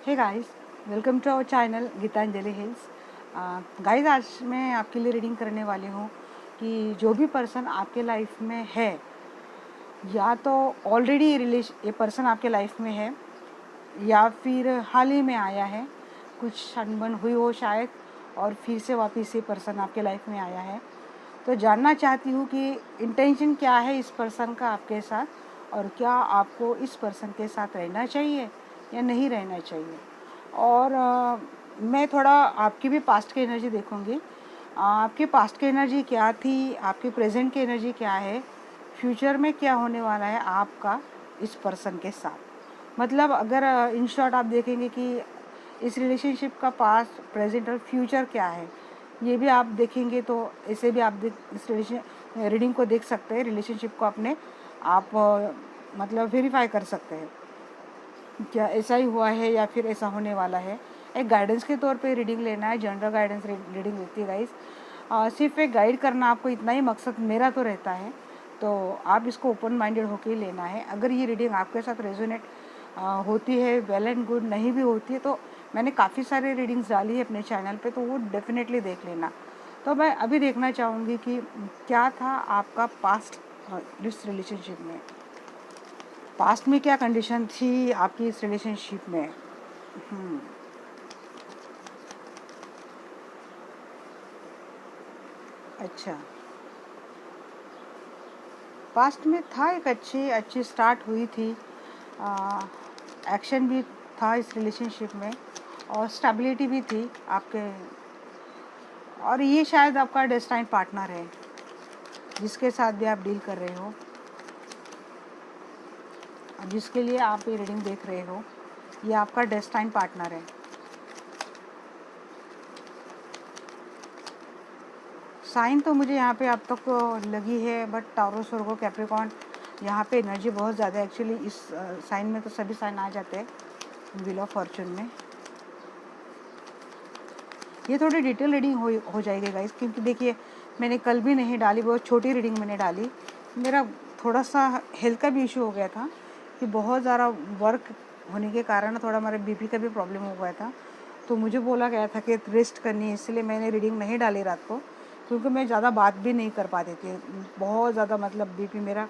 Hey guys, welcome to our channel Gitanjali Hills. Guys, आज मैं आपके लिए रीडिंग करने वाली हूँ कि जो भी पर्सन आपके लाइफ में है, या तो ऑलरेडी ये पर्सन आपके लाइफ में है या फिर हाल ही में आया है, कुछ अनबन हुई हो शायद और फिर से वापस ये पर्सन आपके लाइफ में आया है। तो जानना चाहती हूँ कि इंटेंशन क्या है इस पर्सन का आपके साथ, और क्या आपको इस पर्सन के साथ रहना चाहिए या नहीं रहना चाहिए। और मैं थोड़ा आपकी भी पास्ट की एनर्जी देखूँगी। आपकी पास्ट की एनर्जी क्या थी, आपकी प्रेजेंट की एनर्जी क्या है, फ्यूचर में क्या होने वाला है आपका इस पर्सन के साथ। मतलब अगर इन शॉर्ट आप देखेंगे कि इस रिलेशनशिप का पास्ट, प्रेजेंट और फ्यूचर क्या है, ये भी आप देखेंगे तो ऐसे भी आप इस रीडिंग को देख सकते हैं। रिलेशनशिप को अपने आप मतलब वेरीफाई कर सकते हैं, क्या ऐसा ही हुआ है या फिर ऐसा होने वाला है। एक गाइडेंस के तौर पे रीडिंग लेना है, जनरल गाइडेंस रीडिंग होती है गाइस। सिर्फ एक गाइड करना, आपको इतना ही मकसद मेरा तो रहता है, तो आप इसको ओपन माइंडेड होकर ही लेना है। अगर ये रीडिंग आपके साथ रेजोनेट होती है, वेल एंड गुड, नहीं भी होती है तो मैंने काफ़ी सारे रीडिंग्स डाली है अपने चैनल पे, तो वो डेफिनेटली देख लेना। तो मैं अभी देखना चाहूँगी कि क्या था आपका पास्ट इस रिलेशनशिप में, पास्ट में क्या कंडीशन थी आपकी इस रिलेशनशिप में। अच्छा, पास्ट में था, एक अच्छी अच्छी स्टार्ट हुई थी, एक्शन भी था इस रिलेशनशिप में और स्टेबिलिटी भी थी आपके। और ये शायद आपका डेस्टाइन पार्टनर है जिसके साथ भी आप डील कर रहे हो, जिसके लिए आप ये रीडिंग देख रहे हो, ये आपका डेस्टाइन पार्टनर है। साइन तो मुझे यहाँ पे अब तक लगी है, बट टॉरस, वर्गो, कैप्रिकॉर्न, यहाँ पे एनर्जी बहुत ज़्यादा है। एक्चुअली इस साइन में तो सभी साइन आ जाते हैं व्हील ऑफ फॉर्चून में। ये थोड़ी डिटेल रीडिंग हो जाएगी गाइस, क्योंकि देखिए मैंने कल भी नहीं डाली, बहुत छोटी रीडिंग मैंने डाली। मेरा थोड़ा सा हेल्थ का भी इशू हो गया था कि बहुत ज़्यादा वर्क होने के कारण थोड़ा हमारे बीपी का भी प्रॉब्लम हो गया था, तो मुझे बोला गया था कि रेस्ट करनी है, इसलिए मैंने रीडिंग नहीं डाली रात को, क्योंकि मैं ज़्यादा बात भी नहीं कर पाती थी। बहुत ज़्यादा मतलब बीपी मेरा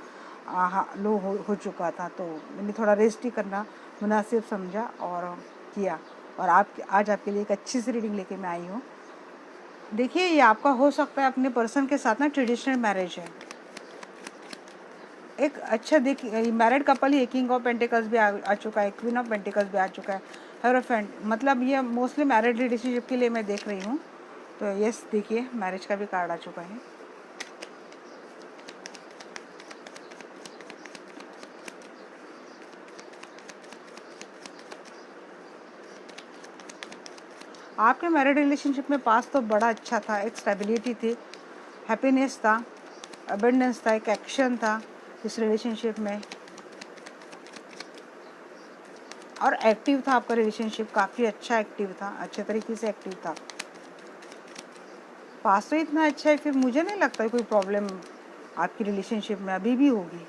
लो हो चुका था, तो मैंने थोड़ा रेस्ट ही करना मुनासिब समझा और किया। और आप आज आपके लिए एक अच्छी सी रीडिंग लेके मैं आई हूँ। देखिए, ये आपका हो सकता है अपने पर्सन के साथ ना ट्रेडिशनल मैरिज है, एक अच्छा देख married couple he. King of pentacles भी आ चुका है, क्वीन ऑफ पेंटिकल्स भी आ चुका है, हेरोफेंट, मतलब ये मोस्टली मैरिड रिलेशनशिप के लिए मैं देख रही हूँ। तो यस, देखिए मैरिज का भी कार्ड आ चुका है। आपके मैरिड रिलेशनशिप में पास तो बड़ा अच्छा था, एक स्टेबिलिटी थी, हैप्पीनेस था, अबंडेंस था, एक एक्शन था इस रिलेशनशिप में, और एक्टिव था आपका रिलेशनशिप, काफ़ी अच्छा एक्टिव था, अच्छे तरीके से एक्टिव था। पास तो इतना अच्छा है, फिर मुझे नहीं लगता कोई प्रॉब्लम आपकी रिलेशनशिप में अभी भी होगी,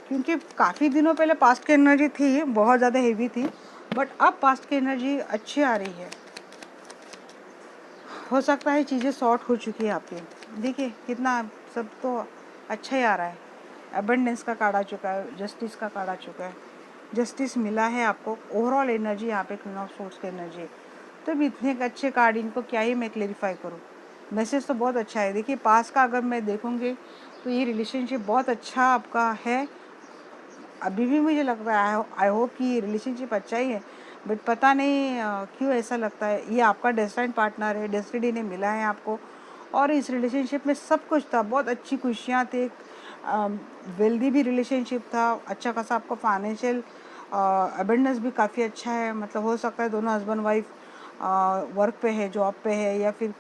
क्योंकि काफ़ी दिनों पहले पास्ट की एनर्जी थी, बहुत ज़्यादा हेवी थी, बट अब पास्ट की एनर्जी अच्छी आ रही है। हो सकता है चीज़ें सॉर्ट हो चुकी है आपकी। देखिए कितना सब तो अच्छा ही आ रहा है। अबंडेंस का कार्ड आ चुका है, जस्टिस का कार्ड आ चुका है, जस्टिस मिला है आपको। ओवरऑल एनर्जी यहाँ पे क्वीन ऑफ सोर्स की एनर्जी है। तो भी इतने अच्छे कार्ड, इनको क्या ही मैं क्लेरिफाई करूँ। मैसेज तो बहुत अच्छा है। देखिए पास का अगर मैं देखूँगी तो ये रिलेशनशिप बहुत अच्छा आपका है। अभी भी मुझे लग रहा है, आई होप कि ये रिलेशनशिप अच्छा ही है, बट पता नहीं क्यों ऐसा लगता है। ये आपका डेस्टिनी पार्टनर है, डेस्टिनी ने मिला है आपको, और इस रिलेशनशिप में सब कुछ था, बहुत अच्छी खुशियाँ थी, वेल्दी भी रिलेशनशिप था, अच्छा खासा आपको फाइनेंशियल अबेंडेंस भी काफ़ी अच्छा है। मतलब हो सकता है दोनों हस्बैंड वाइफ वर्क पे है, जॉब पे है, या फिर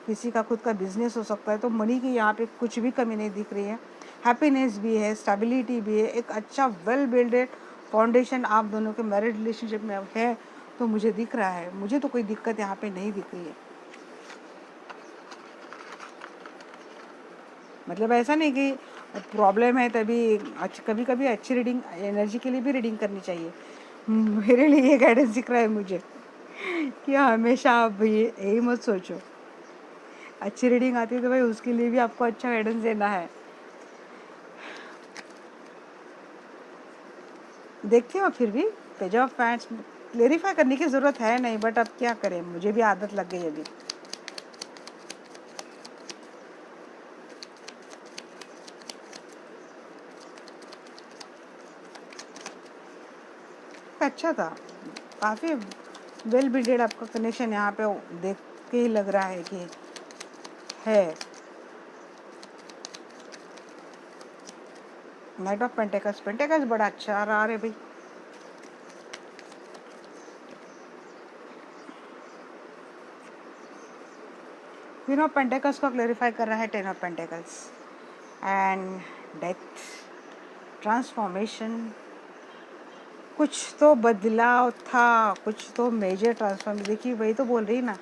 किसी का खुद का बिजनेस हो सकता है। तो मनी की यहाँ पे कुछ भी कमी नहीं दिख रही है, हैप्पीनेस भी है, स्टेबिलिटी भी है, एक अच्छा वेल बिल्डेड फाउंडेशन आप दोनों के मैरिड रिलेशनशिप में है। तो मुझे दिख रहा है, मुझे तो कोई दिक्कत यहाँ पे नहीं दिख रही है। मतलब ऐसा नहीं कि प्रॉब्लम है तभी कभी कभी अच्छी रीडिंग एनर्जी के लिए भी रीडिंग करनी चाहिए। मेरे लिए ये गाइडेंस दिख रहा है मुझे कि हमेशा आप ये यही मत सोचो। अच्छी रीडिंग आती है तो भाई उसके लिए भी आपको अच्छा गाइडेंस देना है। देखती हूँ फिर भी पेज ऑफ फैंस क्लेरिफाई करने की ज़रूरत है नहीं, बट अब क्या करें, मुझे भी आदत लग गई अभी। अच्छा था, काफ़ी वेल बिल्डेड आपका कनेक्शन यहाँ पे देख के ही लग रहा है कि है। नाइट ऑफ पेंटेकल्स, पेंटेकल्स बड़ा अच्छा आ रहा है भाई। क्वीन ऑफ पेंटेकल्स को क्लेरिफाई कर रहा है ten of pentacles and death, transformation. कुछ तो बदलाव था, कुछ तो मेजर ट्रांसफॉर्म। देखिए वही तो बोल रही ना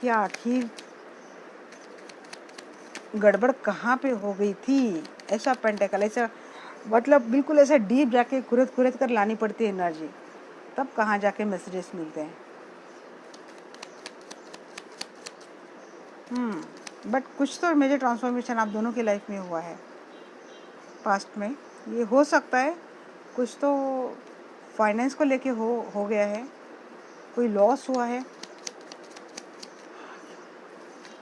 कि आखिर गड़बड़ कहाँ पे हो गई थी। ऐसा पेंटेकल, ऐसा मतलब बिल्कुल ऐसा डीप जाके खुरद खुरद कर लानी पड़ती है एनर्जी, तब कहाँ जाके मैसेजेस मिलते हैं। बट कुछ तो मेजर ट्रांसफॉर्मेशन आप दोनों की लाइफ में हुआ है पास्ट में। ये हो सकता है कुछ तो फाइनेंस को लेके हो गया है, कोई लॉस हुआ है,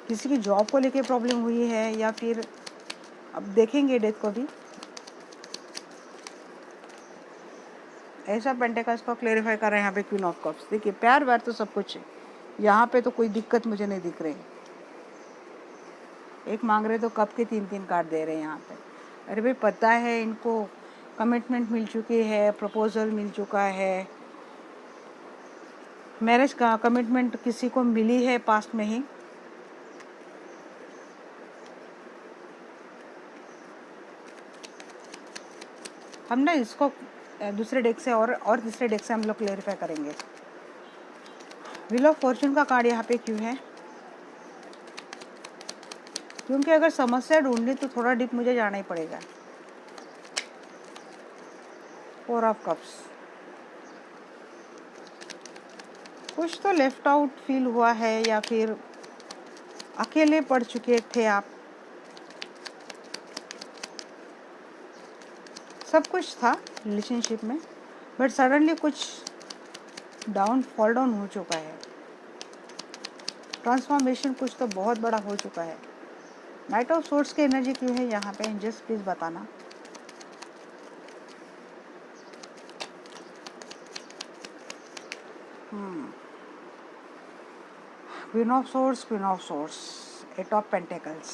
किसी की जॉब को लेके प्रॉब्लम हुई है, या फिर अब देखेंगे डेथ को भी। ऐसा पेंटेकल्स को क्लेरिफाई कर रहे हैं यहाँ पे क्वीन ऑफ कप्स। देखिए प्यार व्यार तो सब कुछ है यहाँ पे, तो कोई दिक्कत मुझे नहीं दिख रही। एक मांग रहे तो कप के 3-3 कार्ड दे रहे हैं यहाँ पे। अरे भाई पता है इनको, कमिटमेंट मिल चुकी है, प्रपोजल मिल चुका है, मैरिज का कमिटमेंट किसी को मिली है पास्ट में ही। हम ना इसको दूसरे डेक से और तीसरे डेक से हम लोग क्लेरिफाई करेंगे। व्हील ऑफ फॉर्चून का कार्ड यहाँ पे क्यों है? क्योंकि अगर समस्या ढूंढनी तो थोड़ा डीप मुझे जाना ही पड़ेगा। फोर ऑफ कप्स, कुछ तो लेफ्ट आउट फील हुआ है, या फिर अकेले पड़ चुके थे आप। सब कुछ था रिलेशनशिप में, बट सडनली कुछ फॉल डाउन हो चुका है। ट्रांसफॉर्मेशन कुछ तो बहुत बड़ा हो चुका है। नाइट ऑफ सोर्ट्स की एनर्जी क्यों है यहाँ पे, जस्ट प्लीज बताना। Queen of swords, queen of swords, eight of pentacles.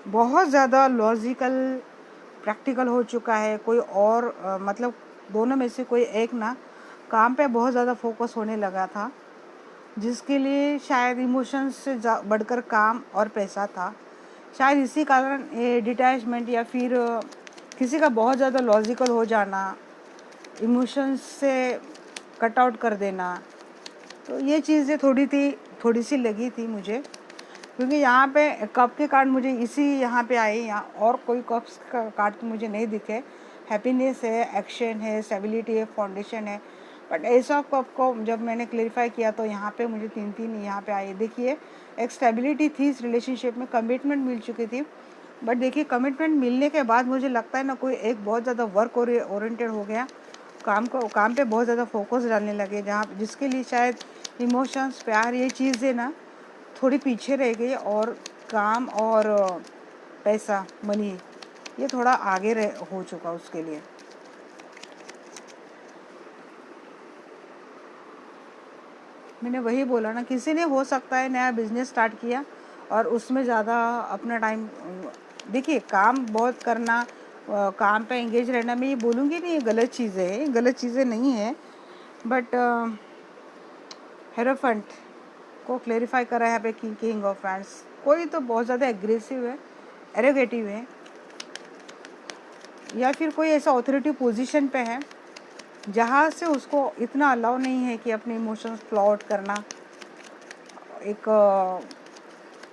बहुत ज़्यादा लॉजिकल प्रैक्टिकल हो चुका है। कोई और मतलब दोनों में से कोई एक ना काम पे बहुत ज़्यादा फोकस होने लगा था, जिसके लिए शायद इमोशंस से बढ़कर काम और पैसा था। शायद इसी कारण ये डिटैचमेंट, या फिर किसी का बहुत ज़्यादा लॉजिकल हो जाना, इमोशंस से कट आउट कर देना। तो ये चीज़ें थोड़ी सी लगी थी मुझे, क्योंकि यहाँ पे कप के कार्ड मुझे इसी यहाँ पे आए, यहाँ और कोई कप्स का कार्ड तो मुझे नहीं दिखे। हैप्पीनेस है, एक्शन है, स्टेबिलिटी है, फाउंडेशन है, बट एस ऑफ कप को जब मैंने क्लेरिफाई किया तो यहाँ पे मुझे 3-3 यहाँ पे आए। देखिए एक स्टेबिलिटी थी इस रिलेशनशिप में, कमिटमेंट मिल चुकी थी, बट देखिए कमिटमेंट मिलने के बाद मुझे लगता है ना कोई एक बहुत ज़्यादा वर्क ओरिएंटेड हो गया, काम पे बहुत ज़्यादा फोकस डालने लगे, जहाँ जिसके लिए शायद इमोशंस, प्यार, ये चीज़ें ना थोड़ी पीछे रह गई, और काम और पैसा, मनी, ये थोड़ा आगे हो चुका उसके लिए। मैंने वही बोला ना, किसी ने हो सकता है नया बिजनेस स्टार्ट किया और उसमें ज़्यादा अपना टाइम, देखिए काम बहुत करना, काम पे एंगेज रहना, मैं ये बोलूँगी नहीं ये गलत चीज़ें है, गलत चीज़ें नहीं है, बट हेरोफेंट को क्लेरिफाई करा है यहाँ पे किंग ऑफ फैंस। कोई तो बहुत ज़्यादा एग्रेसिव है, एरोगेटिव है, या फिर कोई ऐसा ऑथोरिटी पोजीशन पे है जहाँ से उसको इतना अलाउ नहीं है कि अपने इमोशंस फ्लो आउट करना। एक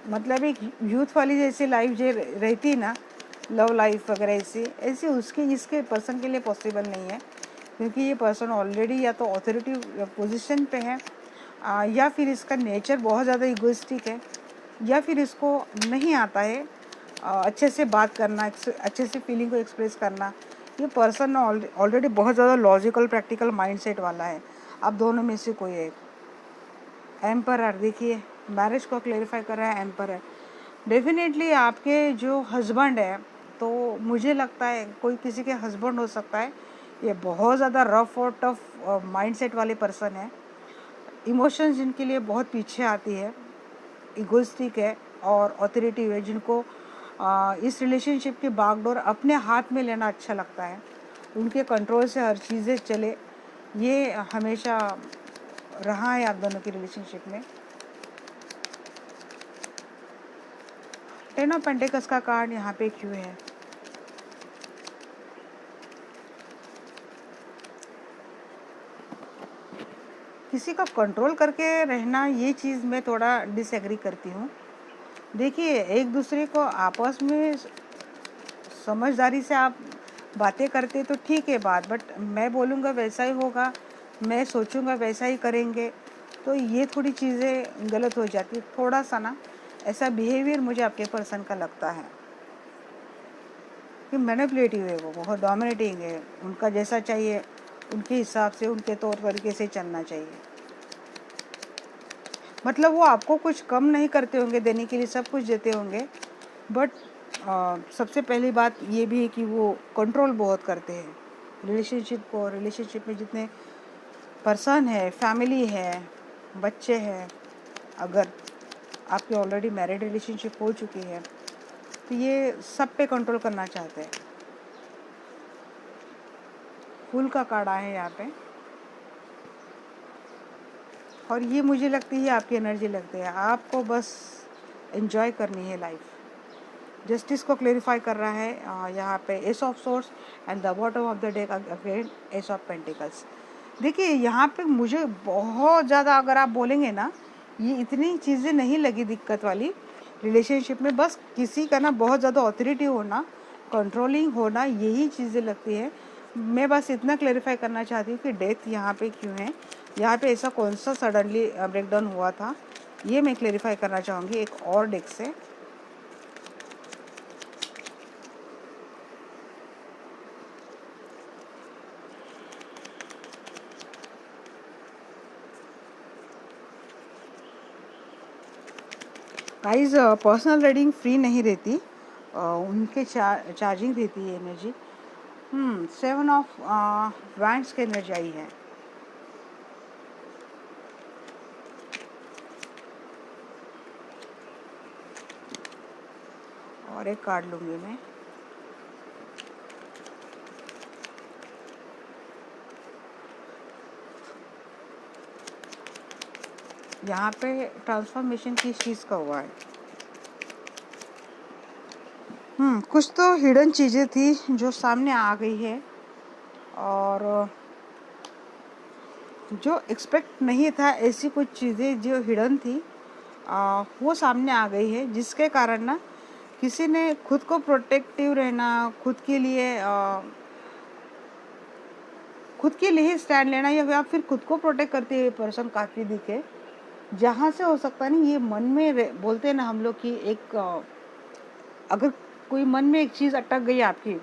मतलब एक यूथ वाली जैसी लाइफ जो रहती है ना, लव लाइफ वगैरह, ऐसी उसके इसके पर्सन के लिए पॉसिबल नहीं है। क्योंकि ये पर्सन ऑलरेडी या तो अथॉरिटी पोजीशन पे है, या फिर इसका नेचर बहुत ज़्यादा इगोइस्टिक है, या फिर इसको नहीं आता है अच्छे से बात करना, अच्छे से फीलिंग को एक्सप्रेस करना। ये पर्सन ऑलरेडी बहुत ज़्यादा लॉजिकल प्रैक्टिकल माइंडसेट वाला है। अब दोनों में से कोई एक। एम्परर देखिए, मैरिज को क्लेरिफाई कर रहा है एम्परर। डेफिनेटली आपके जो हस्बैंड है, तो मुझे लगता है कोई किसी के हस्बैंड हो सकता है। ये बहुत ज़्यादा रफ और टफ माइंडसेट वाले पर्सन है। इमोशंस जिनके लिए बहुत पीछे आती है, इगोइस्टिक है और ऑथोरिटी है, जिनको इस रिलेशनशिप की बागडोर अपने हाथ में लेना अच्छा लगता है। उनके कंट्रोल से हर चीज़ें चले, ये हमेशा रहा है आप दोनों की रिलेशनशिप में। 10 ऑफ पेंटिकल्स का कार्ड यहाँ पे क्यों है? किसी का कंट्रोल करके रहना, ये चीज़ मैं थोड़ा डिसएग्री करती हूँ। देखिए, एक दूसरे को आपस में समझदारी से आप बातें करते तो ठीक है बात, बट मैं बोलूँगा वैसा ही होगा, मैं सोचूँगा वैसा ही करेंगे, तो ये थोड़ी चीज़ें गलत हो जाती है। थोड़ा सा ना ऐसा बिहेवियर मुझे आपके पर्सन का लगता है कि मैनिपुलेटिव है, वो बहुत डोमिनेटिंग है। उनका जैसा चाहिए उनके हिसाब से, उनके तौर तरीके से चलना चाहिए। मतलब वो आपको कुछ कम नहीं करते होंगे, देने के लिए सब कुछ देते होंगे, बट सबसे पहली बात ये भी है कि वो कंट्रोल बहुत करते हैं रिलेशनशिप को। रिलेशनशिप में जितने पर्सन है, फैमिली है, बच्चे हैं, अगर आपकी ऑलरेडी मैरिड रिलेशनशिप हो चुकी है, तो ये सब पे कंट्रोल करना चाहते हैं। फूल का कार्ड आया है यहाँ पे, और ये मुझे लगती है आपकी एनर्जी लगती है। आपको बस एंजॉय करनी है लाइफ। जस्टिस को क्लेरिफाई कर रहा है यहाँ पे S of source and the bottom of the deck again S of pentacles. देखिए, यहाँ पे मुझे बहुत ज़्यादा, अगर आप बोलेंगे ना, ये इतनी चीज़ें नहीं लगी दिक्कत वाली रिलेशनशिप में। बस किसी का ना बहुत ज़्यादा ऑथोरिटी होना, कंट्रोलिंग होना, यही चीज़ें लगती है। मैं बस इतना क्लेरिफाई करना चाहती हूँ कि डेथ यहाँ पे क्यों है, यहाँ पे ऐसा कौन सा सडनली ब्रेकडाउन हुआ था, ये मैं क्लेरिफाई करना चाहूँगी एक और डेक से। गाइस, पर्सनल रीडिंग फ्री नहीं रहती, उनके चार्जिंग रहती है एनर्जी। 7 ऑफ वैंड्स की एनर्जी आई है। और एक कार्ड लूँगी मैं। यहाँ पे ट्रांसफॉर्मेशन किस चीज़ का हुआ है? कुछ तो हिडन चीज़ें थी जो सामने आ गई है, और जो एक्सपेक्ट नहीं था, ऐसी कुछ चीज़ें जो हिडन थी वो सामने आ गई है, जिसके कारण ना किसी ने खुद को प्रोटेक्टिव रहना, खुद के लिए स्टैंड लेना, या फिर खुद को प्रोटेक्ट करते हुए पर्सन काफ़ी दिखे। जहाँ से हो सकता नहीं, ये मन में बोलते हैं ना हम लोग कि एक अगर कोई मन में एक चीज़ अटक गई आपकी,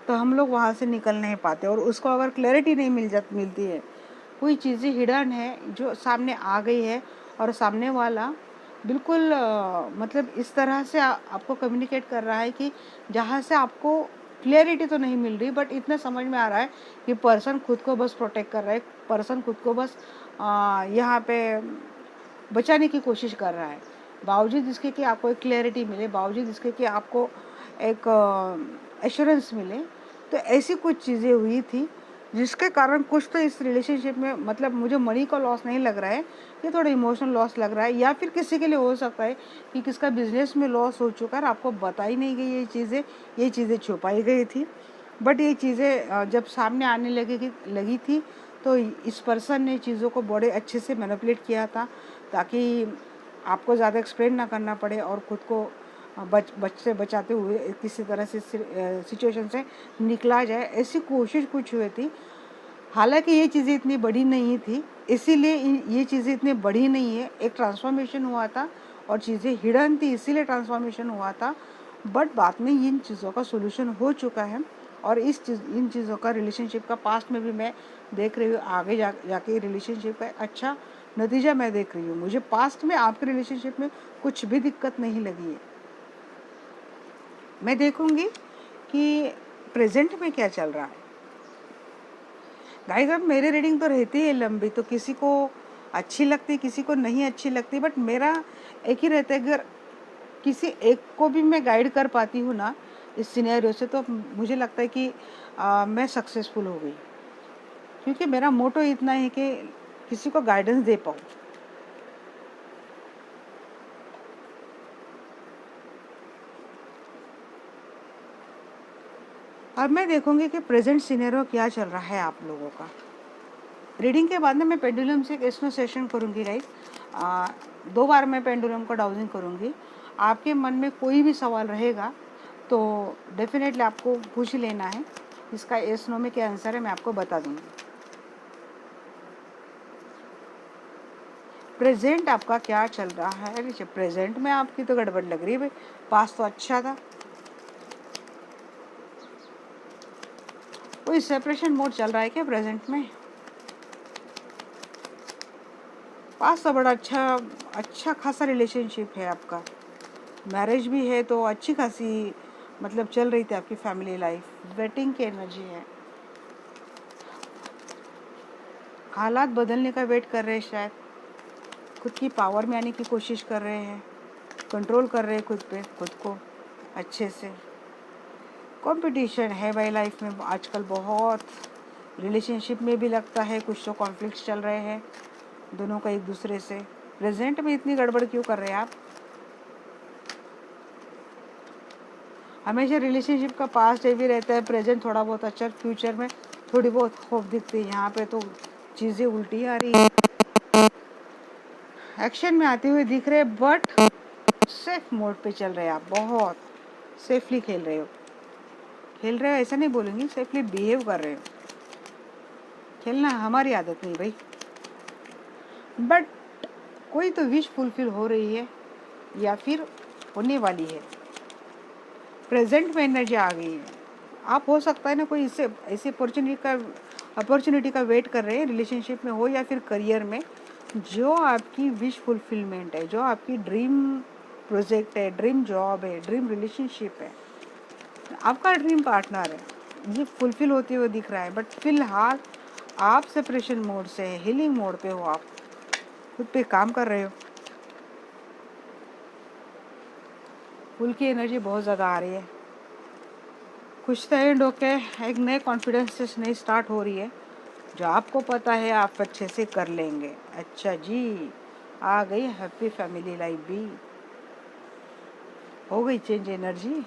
तो हम लोग वहाँ से निकल नहीं पाते, और उसको अगर क्लैरिटी नहीं मिलती है, कोई चीज़ें हिडन है जो सामने आ गई है, और सामने वाला बिल्कुल मतलब इस तरह से आपको कम्युनिकेट कर रहा है कि जहाँ से आपको क्लैरिटी तो नहीं मिल रही, बट इतना समझ में आ रहा है कि पर्सन खुद को बस प्रोटेक्ट कर रहा है, पर्सन खुद को बस यहाँ पे बचाने की कोशिश कर रहा है, बावजूद इसके कि आपको एक क्लैरिटी मिले, बावजूद इसके कि आपको एक एश्योरेंस मिले। तो ऐसी कुछ चीज़ें हुई थी जिसके कारण कुछ तो इस रिलेशनशिप में, मतलब मुझे मनी का लॉस नहीं लग रहा है, ये थोड़ा इमोशनल लॉस लग रहा है, या फिर किसी के लिए हो सकता है कि किसका बिजनेस में लॉस हो चुका है, आपको बताई नहीं गई ये चीज़ें छुपाई गई थी। बट ये चीज़ें जब सामने आने लगी थी, तो इस पर्सन ने चीज़ों को बड़े अच्छे से मैनिपुलेट किया था, ताकि आपको ज़्यादा एक्सप्लेन ना करना पड़े, और ख़ुद को बचाते हुए किसी तरह से सिचुएशन से निकला जाए, ऐसी कोशिश कुछ हुई थी। हालांकि ये चीज़ें इतनी बड़ी नहीं थी, इसीलिए ये चीज़ें इतनी बड़ी नहीं है। एक ट्रांसफॉर्मेशन हुआ था और चीज़ें हिडन थी, इसीलिए ट्रांसफॉर्मेशन हुआ था। बट बाद में इन चीज़ों का सोल्यूशन हो चुका है और इन चीज़ों का रिलेशनशिप का पास्ट में भी मैं देख रही हूँ। आगे जाके रिलेशनशिप का अच्छा नतीजा मैं देख रही हूँ। मुझे पास्ट में आपके रिलेशनशिप में कुछ भी दिक्कत नहीं लगी है। मैं देखूंगी कि प्रेजेंट में क्या चल रहा है। गाइस, अब मेरी रीडिंग तो रहती है लंबी, तो किसी को अच्छी लगती, किसी को नहीं अच्छी लगती, बट मेरा एक ही रहता है, अगर किसी एक को भी मैं गाइड कर पाती हूँ ना इस सिनेरियो से, तो मुझे लगता है कि मैं सक्सेसफुल हो गई, क्योंकि मेरा मोटो इतना है कि किसी को गाइडेंस दे पाऊँ। अब मैं देखूंगी कि प्रेजेंट सिनेरियो क्या चल रहा है आप लोगों का। रीडिंग के बाद में मैं पेंडुलम से एक एस्नो सेशन करूँगी राइट। 2 बार मैं पेंडुलम को डाउजिंग करूँगी। आपके मन में कोई भी सवाल रहेगा तो डेफिनेटली आपको पूछ लेना है। इसका एस नो में क्या आंसर है मैं आपको बता दूँगी। प्रेजेंट आपका क्या चल रहा है? प्रेजेंट में आपकी तो गड़बड़ लग रही है भाई। पास तो अच्छा था, कोई सेपरेशन मोड चल रहा है क्या प्रेजेंट में? पास तो बड़ा अच्छा खासा रिलेशनशिप है आपका, मैरिज भी है, तो अच्छी खासी मतलब चल रही थी आपकी फैमिली लाइफ। वेटिंग की एनर्जी है, हालात बदलने का वेट कर रहे हैं, शायद खुद की पावर में आने की कोशिश कर रहे हैं, कंट्रोल कर रहे हैं खुद पे, खुद को अच्छे से। कंपटीशन है भाई लाइफ में आजकल बहुत, रिलेशनशिप में भी लगता है कुछ तो कॉन्फ्लिक्ट्स चल रहे हैं दोनों का एक दूसरे से। प्रेजेंट में इतनी गड़बड़ क्यों कर रहे हैं आप? हमेशा रिलेशनशिप का पास्ट ये भी रहता है, प्रेजेंट थोड़ा बहुत अच्छा, फ्यूचर में थोड़ी बहुत होप दिखती है। यहाँ पे तो चीज़ें उल्टी आ रही है, एक्शन में आते हुए दिख रहे हैं, बट सेफ मोड पे चल रहे हैं आप, बहुत सेफली खेल रहे हो ऐसा नहीं बोलूँगी, सेफली बिहेव कर रहे हो। खेलना हमारी आदत नहीं भाई, बट कोई तो विश फुलफिल हो रही है या फिर होने वाली है। प्रेजेंट में एनर्जी आ गई है। आप हो सकता है ना कोई इससे ऐसी अपॉर्चुनिटी का वेट कर रहे हैं, रिलेशनशिप में हो या फिर करियर में, जो आपकी विश फुलफिलमेंट है, जो आपकी ड्रीम प्रोजेक्ट है, ड्रीम जॉब है, ड्रीम रिलेशनशिप है, आपका ड्रीम पार्टनर है, ये फुलफिल होते हुए दिख रहा है। बट फिलहाल आप सेपरेशन मोड से है, हीलिंग मोड पे हो, आप खुद पे काम कर रहे हो। फुल की एनर्जी बहुत ज़्यादा आ रही है, कुछ तो एंड होके एक नए कॉन्फिडेंस से नई स्टार्ट हो रही है, जो आपको पता है आप अच्छे से कर लेंगे। अच्छा जी, आ गई हैप्पी फैमिली लाइफ भी, हो गई चेंज एनर्जी,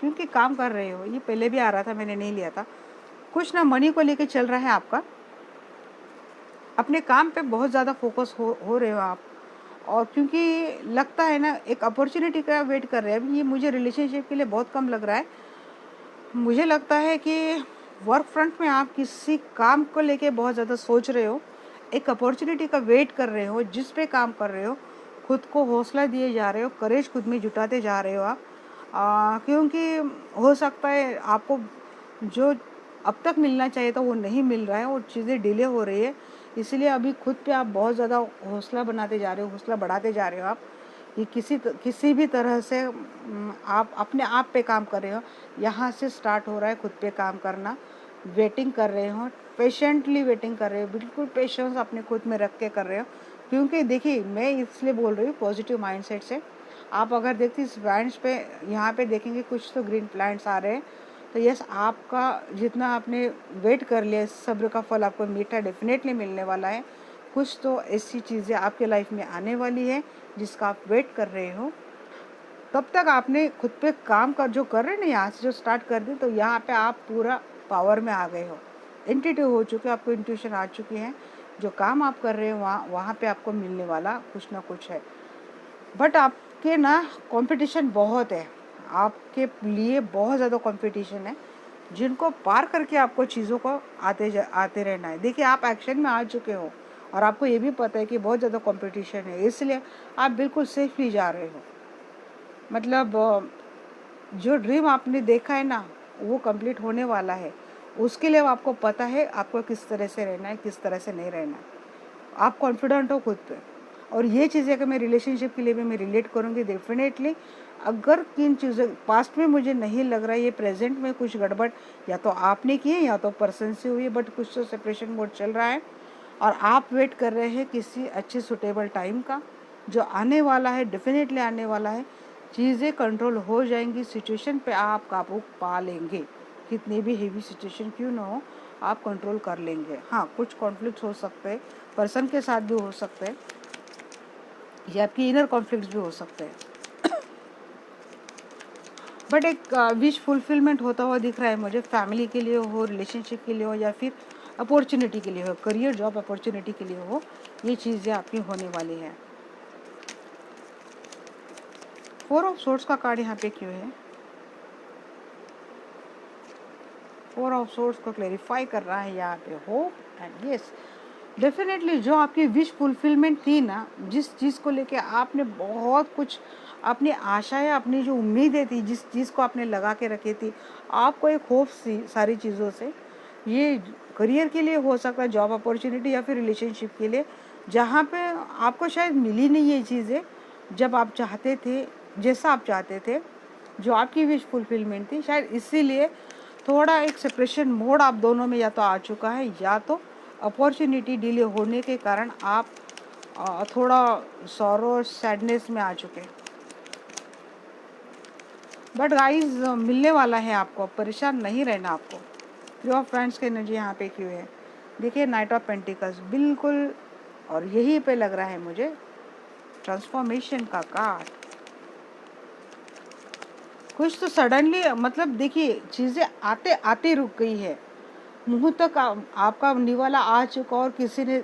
क्योंकि काम कर रहे हो। ये पहले भी आ रहा था, मैंने नहीं लिया था। कुछ ना मनी को लेके चल रहा है आपका, अपने काम पे बहुत ज़्यादा फोकस हो रहे हो आप, और क्योंकि लगता है ना एक अपॉर्चुनिटी का वेट कर रहे हैं। अभी ये मुझे रिलेशनशिप के लिए बहुत कम लग रहा है। मुझे लगता है कि वर्क फ्रंट में आप किसी काम को लेके बहुत ज़्यादा सोच रहे हो, एक अपॉर्चुनिटी का वेट कर रहे हो, जिस पे काम कर रहे हो, खुद को हौसला दिए जा रहे हो, करेज खुद में जुटाते जा रहे हो आप। क्योंकि हो सकता है आपको जो अब तक मिलना चाहिए था वो नहीं मिल रहा है और चीज़ें डिले हो रही है, इसलिए अभी खुद पे आप बहुत ज़्यादा हौसला बनाते जा रहे हो, हौसला बढ़ाते जा रहे हो आप। ये किसी भी तरह से आप अपने आप पे काम कर रहे हो, यहाँ से स्टार्ट हो रहा है खुद पे काम करना। वेटिंग कर रहे हो, पेशेंटली वेटिंग कर रहे हो, बिल्कुल पेशेंस अपने खुद में रख के कर रहे हो। क्योंकि देखिए मैं इसलिए बोल रही हूँ पॉजिटिव माइंडसेट से। आप अगर देखते इस प्लांट्स पे, यहाँ पे देखेंगे कुछ तो ग्रीन प्लांट्स आ रहे हैं, तो यस आपका जितना आपने वेट कर लिया, सब्र का फल आपको मीठा डेफिनेटली मिलने वाला है। कुछ तो ऐसी चीज़ें आपके लाइफ में आने वाली है जिसका आप वेट कर रहे हो। तब तक आपने खुद पे काम कर जो कर रहे हैं ना, यहाँ से जो स्टार्ट कर दी, तो यहाँ पे आप पूरा पावर में आ गए हो, इंट्यूटिव हो चुके हो, आपको इंट्यूशन आ चुकी है। जो काम आप कर रहे हो वहाँ पे आपको मिलने वाला कुछ ना कुछ है। बट आपके ना कंपटीशन बहुत है, आपके लिए बहुत ज़्यादा कंपटीशन है, जिनको पार करके आपको चीज़ों को आते रहना है। देखिए आप एक्शन में आ चुके हो और आपको ये भी पता है कि बहुत ज़्यादा कंपटीशन है, इसलिए आप बिल्कुल सेफली जा रहे हो। मतलब जो ड्रीम आपने देखा है ना, वो कंप्लीट होने वाला है। उसके लिए आपको पता है आपको किस तरह से रहना है, किस तरह से नहीं रहना है। आप कॉन्फिडेंट हो खुद पे। और ये चीज़ें अगर मैं रिलेशनशिप के लिए भी मैं रिलेट करूँगी डेफिनेटली। अगर किन चीज़ों पास्ट में मुझे नहीं लग रहा है, ये प्रेजेंट में कुछ गड़बड़ या तो आपने की है या तो पर्सन से हुई है, बट कुछ तो सेपरेशन मोड चल रहा है और आप वेट कर रहे हैं किसी अच्छे सुटेबल टाइम का जो आने वाला है, डेफिनेटली आने वाला है। चीज़ें कंट्रोल हो जाएंगी, सिचुएशन पे आप काबू पा लेंगे। कितनी भी हेवी सिचुएशन क्यों ना हो, आप कंट्रोल कर लेंगे। हाँ, कुछ कॉन्फ्लिक्ट हो सकते हैं, पर्सन के साथ भी हो सकते हैं या आपकी इनर कॉन्फ्लिक्ट भी हो सकते हैं, बट एक विश फुलफिलमेंट होता हुआ दिख रहा है मुझे। फैमिली के लिए हो, रिलेशनशिप के लिए हो या फिर अपॉर्चुनिटी के लिए हो, करियर जॉब अपॉर्चुनिटी के लिए हो, ये चीज़ें आपकी होने वाली है। 4 ऑफ सोर्ड्स का कार्ड यहाँ पे क्यों है? 4 ऑफ सोर्ड्स को क्लेरिफाई कर रहा है यहाँ पे होप एंड यस, डेफिनेटली जो आपकी विश फुलफिलमेंट थी ना, जिस चीज़ को लेके आपने बहुत कुछ अपनी आशाएं, अपनी जो उम्मीदें थी, जिस चीज़ को आपने लगा के रखी थी, आपको एक होप सी सारी चीज़ों से। ये करियर के लिए हो सकता है, जॉब अपॉर्चुनिटी या फिर रिलेशनशिप के लिए, जहाँ पे आपको शायद मिली नहीं ये चीज़ें जब आप चाहते थे, जैसा आप चाहते थे, जो आपकी विश फुलफिलमेंट थी। शायद इसीलिए थोड़ा एक सेपरेशन मोड आप दोनों में या तो आ चुका है, या तो अपॉर्चुनिटी डिले होने के कारण आप थोड़ा सॉरो सैडनेस में आ चुके। बट गाइस मिलने वाला है आपको, परेशान नहीं रहना आपको। थ्री ऑफ फ्रेंड्स की एनर्जी यहाँ पे क्यों है? देखिए नाइट ऑफ पेंटिकल्स बिल्कुल, और यही पे लग रहा है मुझे ट्रांसफॉर्मेशन का कार्ड। कुछ तो सडनली, मतलब देखिए चीज़ें आते आते रुक गई है, मुंह तक आपका निवाला आ चुका और किसी ने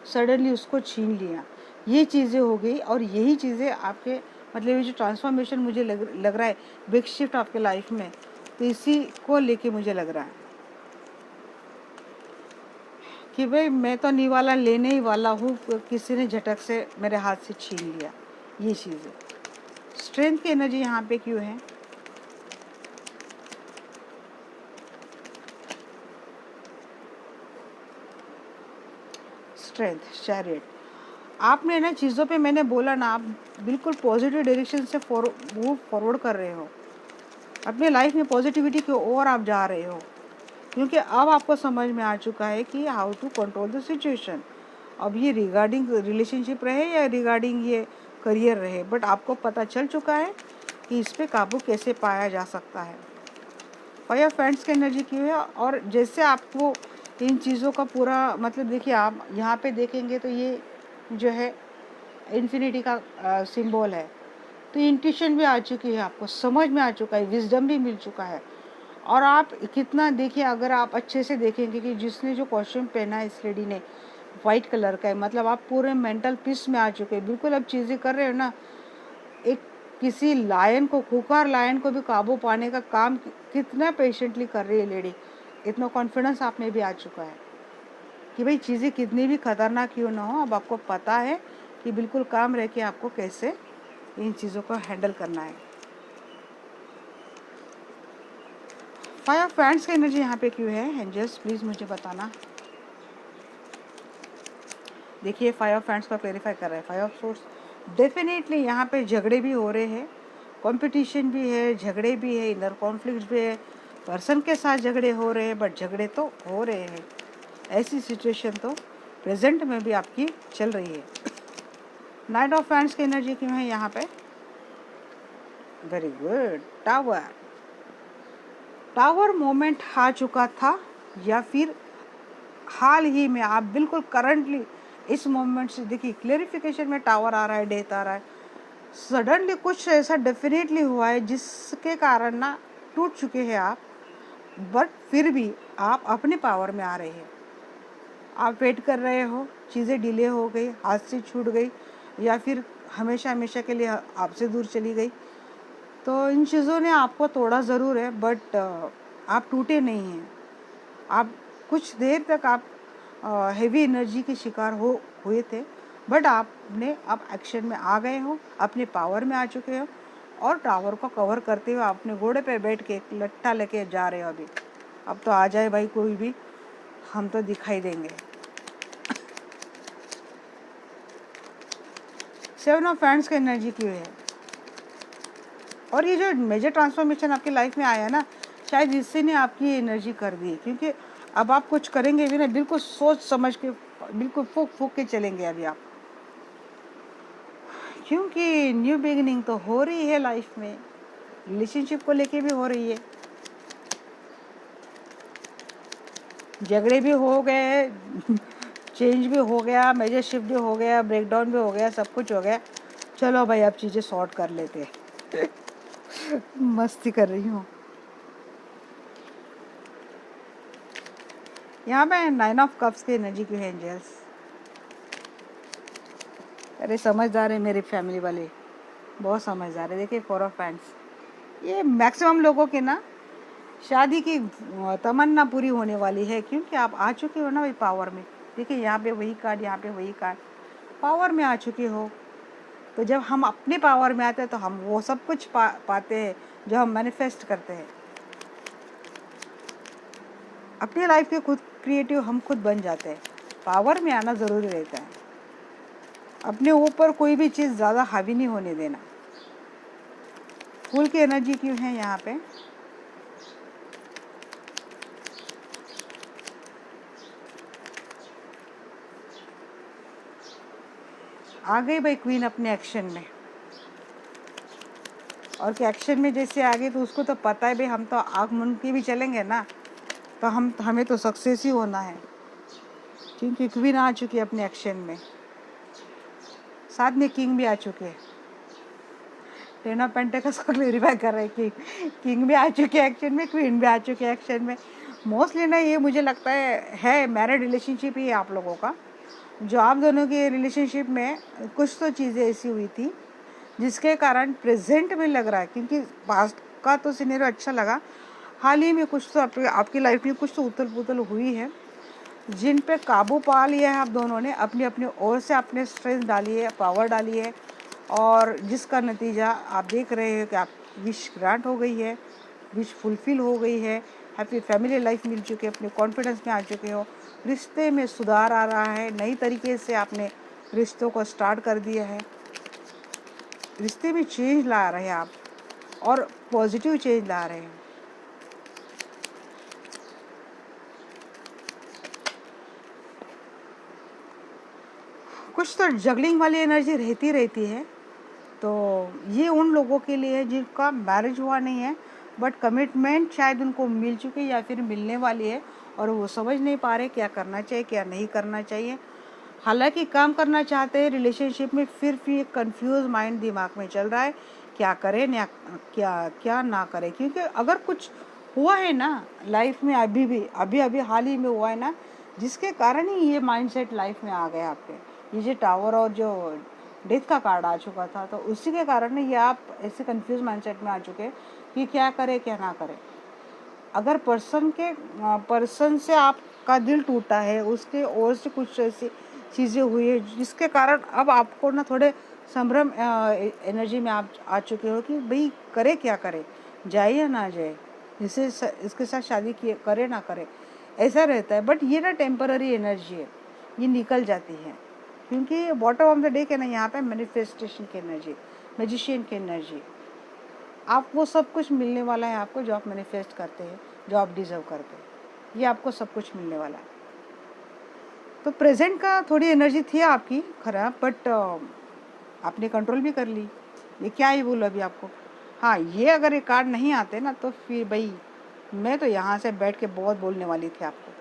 सडनली उसको छीन लिया, ये चीज़ें हो गई। और यही चीज़ें आपके मतलब ये जो ट्रांसफॉर्मेशन मुझे लग रहा है, बिग शिफ्ट आपके लाइफ में, तो इसी को लेके मुझे लग रहा है कि भाई मैं तो निवाला लेने ही वाला हूँ, किसी ने झटक से मेरे हाथ से छीन लिया, ये चीज़ें। स्ट्रेंथ की एनर्जी यहाँ पे क्यों है? Strength, chariot. आपने ना चीज़ों पे, मैंने बोला ना, आप बिल्कुल पॉजिटिव डायरेक्शन से मूव फॉरवर्ड कर रहे हो, अपने लाइफ में पॉजिटिविटी की ओर आप जा रहे हो, क्योंकि अब आपको समझ में आ चुका है कि how to control the situation. अब ये रिगार्डिंग रिलेशनशिप रहे या रिगार्डिंग ये करियर रहे, बट आपको पता चल चुका है कि इस पर काबू कैसे पाया जा सकता है। फाइव फ्रेंड्स की एनर्जी क्यों है? और जैसे आपको इन चीज़ों का पूरा मतलब, देखिए आप यहाँ पे देखेंगे तो ये जो है इन्फिनिटी का सिंबल है, तो इंट्यूशन भी आ चुकी है, आपको समझ में आ चुका है, विजडम भी मिल चुका है। और आप कितना देखिए, अगर आप अच्छे से देखेंगे कि जिसने जो कॉस्ट्यूम पहना है इस लेडी ने, वाइट कलर का है, मतलब आप पूरे मेंटल पीस में आ चुके हैं, बिल्कुल अब चीज़ें कर रहे हो ना। एक किसी लायन को, खुखार लायन को भी काबू पाने का काम कितना पेशेंटली कर रही है लेडी, इतना कॉन्फिडेंस आप में भी आ चुका है कि भाई चीज़ें कितनी भी खतरनाक क्यों ना हो, अब आपको पता है कि बिल्कुल काम रह के आपको कैसे इन चीज़ों को हैंडल करना है। फाइव ऑफ फ्रेंड्स की एनर्जी यहाँ पे क्यों है? एंजल्स प्लीज़ मुझे बताना। देखिए फाइव ऑफ फ्रेंड्स को क्लेरिफाई कर रहा है। फाइव ऑफ सोर्स, डेफिनेटली यहाँ पे झगड़े भी हो रहे हैं, कंपटीशन भी है, झगड़े भी है, इनर कॉन्फ्लिक्ट भी है, पर्सन के साथ झगड़े हो रहे हैं, बट झगड़े तो हो रहे हैं। ऐसी सिचुएशन तो प्रेजेंट में भी आपकी चल रही है। नाइट ऑफ फ्रेंड्स की एनर्जी क्यों है यहाँ पे? Very good, tower. Tower moment आ चुका था या फिर हाल ही में आप बिल्कुल करंटली इस मोमेंट से, देखिए क्लेरिफिकेशन में टावर आ रहा है, डेथ आ रहा है, सडनली कुछ ऐसा डेफिनेटली हुआ है जिसके कारण ना टूट चुके हैं आप, बट फिर भी आप अपने पावर में आ रहे हैं। आप वेट कर रहे हो, चीज़ें डिले हो गई, हाथ से छूट गई, या फिर हमेशा हमेशा के लिए आपसे दूर चली गई, तो इन चीज़ों ने आपको तोड़ा ज़रूर है, बट आप टूटे नहीं हैं। आप कुछ देर तक आप हेवी एनर्जी के शिकार हुए थे, बट आपने अब एक्शन में आ गए हो, अपने पावर में आ चुके हो और टावर को कवर करते हुए अपने घोड़े पे बैठ के लट्ठा लेके जा रहे हो। अभी अब तो आ जाए भाई कोई भी, हम तो दिखाई देंगे। 7 ऑफ हैंड्स की एनर्जी क्यों है? और ये जो मेजर ट्रांसफॉर्मेशन आपकी लाइफ में आया ना, शायद इससे ने आपकी एनर्जी कर दी, क्योंकि अब आप कुछ करेंगे भी ना, बिल्कुल सोच समझ के, बिल्कुल फूक फूक के चलेंगे अभी आप, क्योंकि न्यू बिगिनिंग तो हो रही है लाइफ में, रिलेशनशिप को लेके भी हो रही है। झगड़े भी हो गए, चेंज भी हो गया, मेजर शिफ्ट भी हो गया, ब्रेकडाउन भी हो गया, सब कुछ हो गया। चलो भाई अब चीज़ें सॉर्ट कर लेते हैं। मस्ती कर रही हूँ। यहाँ पे 9 ऑफ कप्स की एनर्जी क्यों है एंजल्स? अरे समझदार है मेरे फैमिली वाले, बहुत समझदार है। देखिए 4 ऑफ हैंड्स, ये मैक्सिमम लोगों के ना शादी की तमन्ना पूरी होने वाली है, क्योंकि आप आ चुके हो ना भाई पावर में। देखिए यहाँ पे वही कार्ड, यहाँ पे वही कार्ड, पावर में आ चुके हो। तो जब हम अपने पावर में आते हैं तो हम वो सब कुछ पाते हैं जो हम मैनिफेस्ट करते हैं। अपनी लाइफ के खुद क्रिएटिव हम खुद बन जाते हैं। पावर में आना ज़रूरी रहता है, अपने ऊपर कोई भी चीज़ ज़्यादा हावी नहीं होने देना। फूल की एनर्जी क्यों है यहाँ पे? आ गई भाई क्वीन अपने एक्शन में, और कि एक्शन में जैसे आ गई तो उसको तो पता है भाई हम तो आँख मूंद के भी चलेंगे ना, तो हमें तो सक्सेस ही होना है, क्योंकि क्वीन आ चुकी है अपने एक्शन में, साथ में किंग भी आ चुके हैं। 10 ऑफ पेंटिकल्स को क्लेरिफाई कर रहे हैं, किंग भी आ चुके हैं एक्शन में, क्वीन भी आ चुके हैं एक्शन में। मोस्टली ना ये मुझे लगता है मैरिड रिलेशनशिप ही आप लोगों का, जो आप दोनों के रिलेशनशिप में कुछ तो चीज़ें ऐसी हुई थी जिसके कारण प्रेजेंट में लग रहा है, क्योंकि पास्ट का तो सिनेरियो अच्छा लगा, हाल ही में कुछ तो आपकी लाइफ में कुछ तो उथल पुथल हुई है, जिन पे काबू पा लिया है आप दोनों ने, अपनी अपनी ओर से आपने स्ट्रेंथ डाली है, पावर डाली है, और जिसका नतीजा आप देख रहे हो कि आप विश ग्रांट हो गई है, विश फुलफिल हो गई है, हैप्पी फैमिली लाइफ मिल चुकी है, अपने कॉन्फिडेंस में आ चुके हो, रिश्ते में सुधार आ रहा है, नई तरीके से आपने रिश्तों को स्टार्ट कर दिया है, रिश्ते में चेंज ला रहे हैं आप, और पॉजिटिव चेंज ला रहे हैं। कुछ तो जगलिंग वाली एनर्जी रहती है, तो ये उन लोगों के लिए है जिनका मैरिज हुआ नहीं है, बट कमिटमेंट शायद उनको मिल चुकी है या फिर मिलने वाली है, और वो समझ नहीं पा रहे क्या करना चाहिए क्या नहीं करना चाहिए। हालांकि काम करना चाहते हैं रिलेशनशिप में, फिर भी कंफ्यूज माइंड दिमाग में चल रहा है, क्या करें ना क्या ना करें, क्योंकि अगर कुछ हुआ है ना लाइफ में, अभी हाल ही में हुआ है ना, जिसके कारण ही ये माइंडसेट लाइफ में आ गया आपके, ये जो टावर और जो डेथ का कार्ड आ चुका था, तो उसी के कारण ये आप ऐसे कंफ्यूज माइंडसेट में आ चुके हैं कि क्या करें क्या ना करें। अगर पर्सन से आपका दिल टूटा है, उसके ओर से कुछ ऐसी चीज़ें हुई है जिसके कारण अब आपको ना थोड़े संभ्रम एनर्जी में आप आ चुके हो कि भाई करे क्या करे, जाए या ना जाए, जिसे इसके साथ शादी करे ना करे, ऐसा रहता है। बट ये ना टेम्पररी एनर्जी है, ये निकल जाती है, क्योंकि बॉटम ऑफ द डे के ना यहाँ पे मैनिफेस्टेशन की एनर्जी, मैजिशियन की एनर्जी, आप वो सब कुछ मिलने वाला है आपको जो आप मैनिफेस्ट करते हैं, जो आप डिजर्व करते हैं, ये आपको सब कुछ मिलने वाला है। तो प्रेजेंट का थोड़ी एनर्जी थी आपकी खराब, बट आपने कंट्रोल भी कर ली। ये क्या ही बोलो अभी आपको। हाँ, ये अगर ये कार्ड नहीं आते ना तो फिर भाई मैं तो यहाँ से बैठ के बहुत बोलने वाली थी आपको।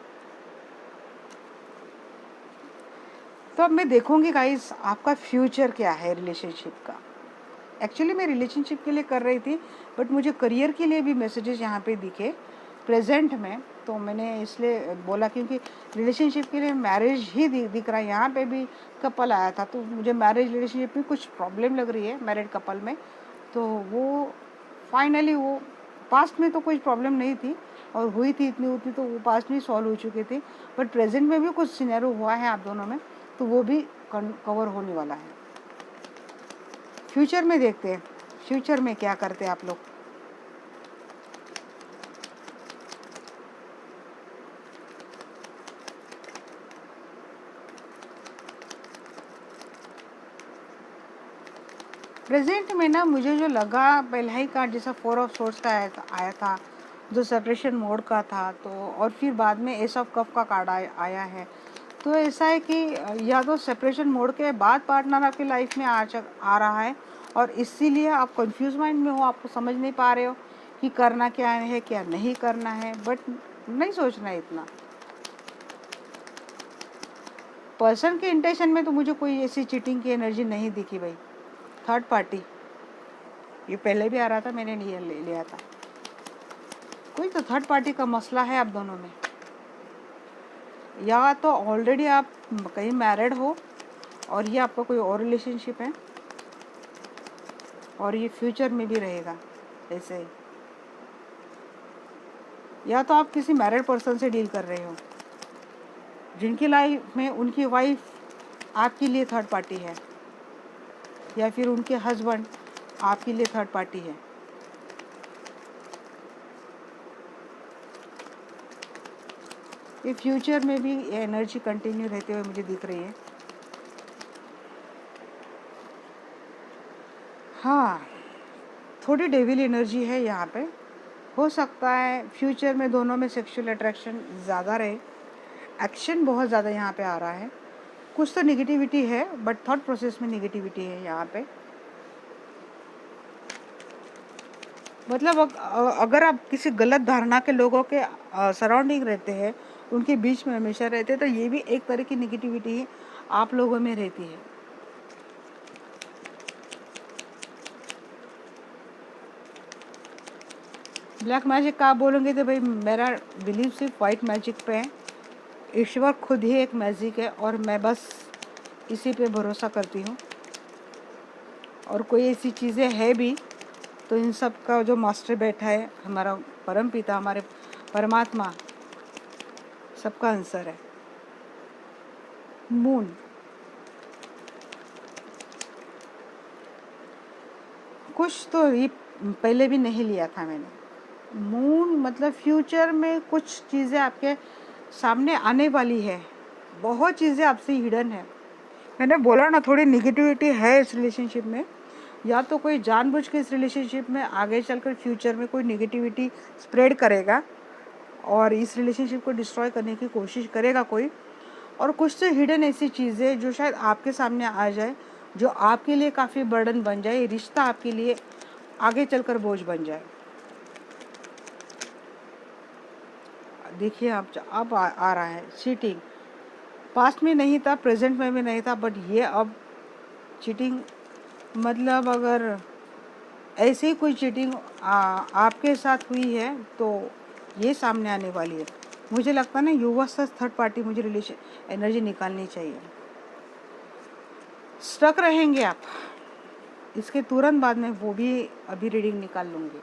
तो अब मैं देखूंगी गाइस आपका फ्यूचर क्या है रिलेशनशिप का। एक्चुअली मैं रिलेशनशिप के लिए कर रही थी, बट मुझे करियर के लिए भी मैसेजेस यहाँ पे दिखे प्रेजेंट में, तो मैंने इसलिए बोला, क्योंकि रिलेशनशिप के लिए मैरिज ही दिख रहा है। यहाँ पे भी कपल आया था, तो मुझे मैरिज रिलेशनशिप में कुछ प्रॉब्लम लग रही है मैरिड कपल में, तो वो फाइनली वो पास्ट में तो कोई प्रॉब्लम नहीं थी, और हुई थी इतनी होती तो वो पास्ट में सॉल्व हो चुके थे, बट प्रेजेंट में भी कुछ सिनेरियो हुआ है आप दोनों में, तो वो भी कवर होने वाला है। फ्यूचर में देखते हैं, फ्यूचर में क्या करते हैं आप लोग। प्रेजेंट में ना मुझे जो लगा, पहला ही कार्ड जैसा 4 ऑफ सोर्स का आया था जो सेपरेशन मोड का था, तो और फिर बाद में एस ऑफ कप का कार्ड आया है। तो ऐसा है कि या तो सेपरेशन मोड के बाद पार्टनर आपकी लाइफ में आ रहा है और इसीलिए आप कंफ्यूज माइंड में हो, आपको समझ नहीं पा रहे हो कि करना क्या है क्या नहीं करना है, बट नहीं सोचना है इतना। पर्सन के इंटेंशन में तो मुझे कोई ऐसी चीटिंग की एनर्जी नहीं दिखी भाई। थर्ड पार्टी ये पहले भी आ रहा था, मैंने लिया था। कोई तो थर्ड पार्टी का मसला है आप दोनों में, या तो ऑलरेडी आप कहीं मैरिड हो और ये आपका कोई और रिलेशनशिप है और ये फ्यूचर में भी रहेगा ऐसे ही, या तो आप किसी मैरिड पर्सन से डील कर रहे हो जिनकी लाइफ में उनकी वाइफ आपके लिए थर्ड पार्टी है, या फिर उनके हस्बैंड आपके लिए थर्ड पार्टी है। ये फ्यूचर में भी एनर्जी कंटिन्यू रहते हुए मुझे दिख रही है। हाँ, थोड़ी डेविल एनर्जी है यहाँ पे। हो सकता है फ्यूचर में दोनों में सेक्सुअल अट्रैक्शन ज़्यादा रहे, एक्शन बहुत ज़्यादा यहाँ पे आ रहा है। कुछ तो निगेटिविटी है बट थॉट प्रोसेस में निगेटिविटी है यहाँ पे। मतलब अगर आप किसी गलत धारणा के लोगों के सराउंडिंग रहते हैं, उनके बीच में हमेशा रहते हैं, तो ये भी एक तरह की निगेटिविटी आप लोगों में रहती है। ब्लैक मैजिक का आप बोलोगे तो भाई मेरा बिलीव सिर्फ वाइट मैजिक पे है। ईश्वर खुद ही एक मैजिक है और मैं बस इसी पे भरोसा करती हूँ। और कोई ऐसी चीज़ें है भी तो इन सब का जो मास्टर बैठा है, हमारा परम पिता, हमारे परमात्मा, सबका आंसर है। मून, कुछ तो ये पहले भी नहीं लिया था मैंने। मून मतलब फ्यूचर में कुछ चीज़ें आपके सामने आने वाली है, बहुत चीज़ें आपसे हिडन है। मैंने बोला ना थोड़ी निगेटिविटी है इस रिलेशनशिप में, या तो कोई जानबूझ के इस रिलेशनशिप में आगे चलकर फ्यूचर में कोई निगेटिविटी स्प्रेड करेगा और इस रिलेशनशिप को डिस्ट्रॉय करने की कोशिश करेगा कोई, और कुछ तो हिडन ऐसी चीज़ें जो शायद आपके सामने आ जाए, जो आपके लिए काफ़ी बर्डन बन जाए, रिश्ता आपके लिए आगे चलकर बोझ बन जाए। देखिए अब आ रहा है चीटिंग। पास्ट में नहीं था, प्रेजेंट में भी नहीं था, बट ये अब चीटिंग मतलब अगर ऐसे ही कोई चीटिंग आपके साथ हुई है तो ये सामने आने वाली है। मुझे लगता है ना युवा से थर्ड पार्टी मुझे रिलेशन एनर्जी निकालनी चाहिए। स्टक रहेंगे आप, इसके तुरंत बाद में वो भी अभी रीडिंग निकाल लूँगी,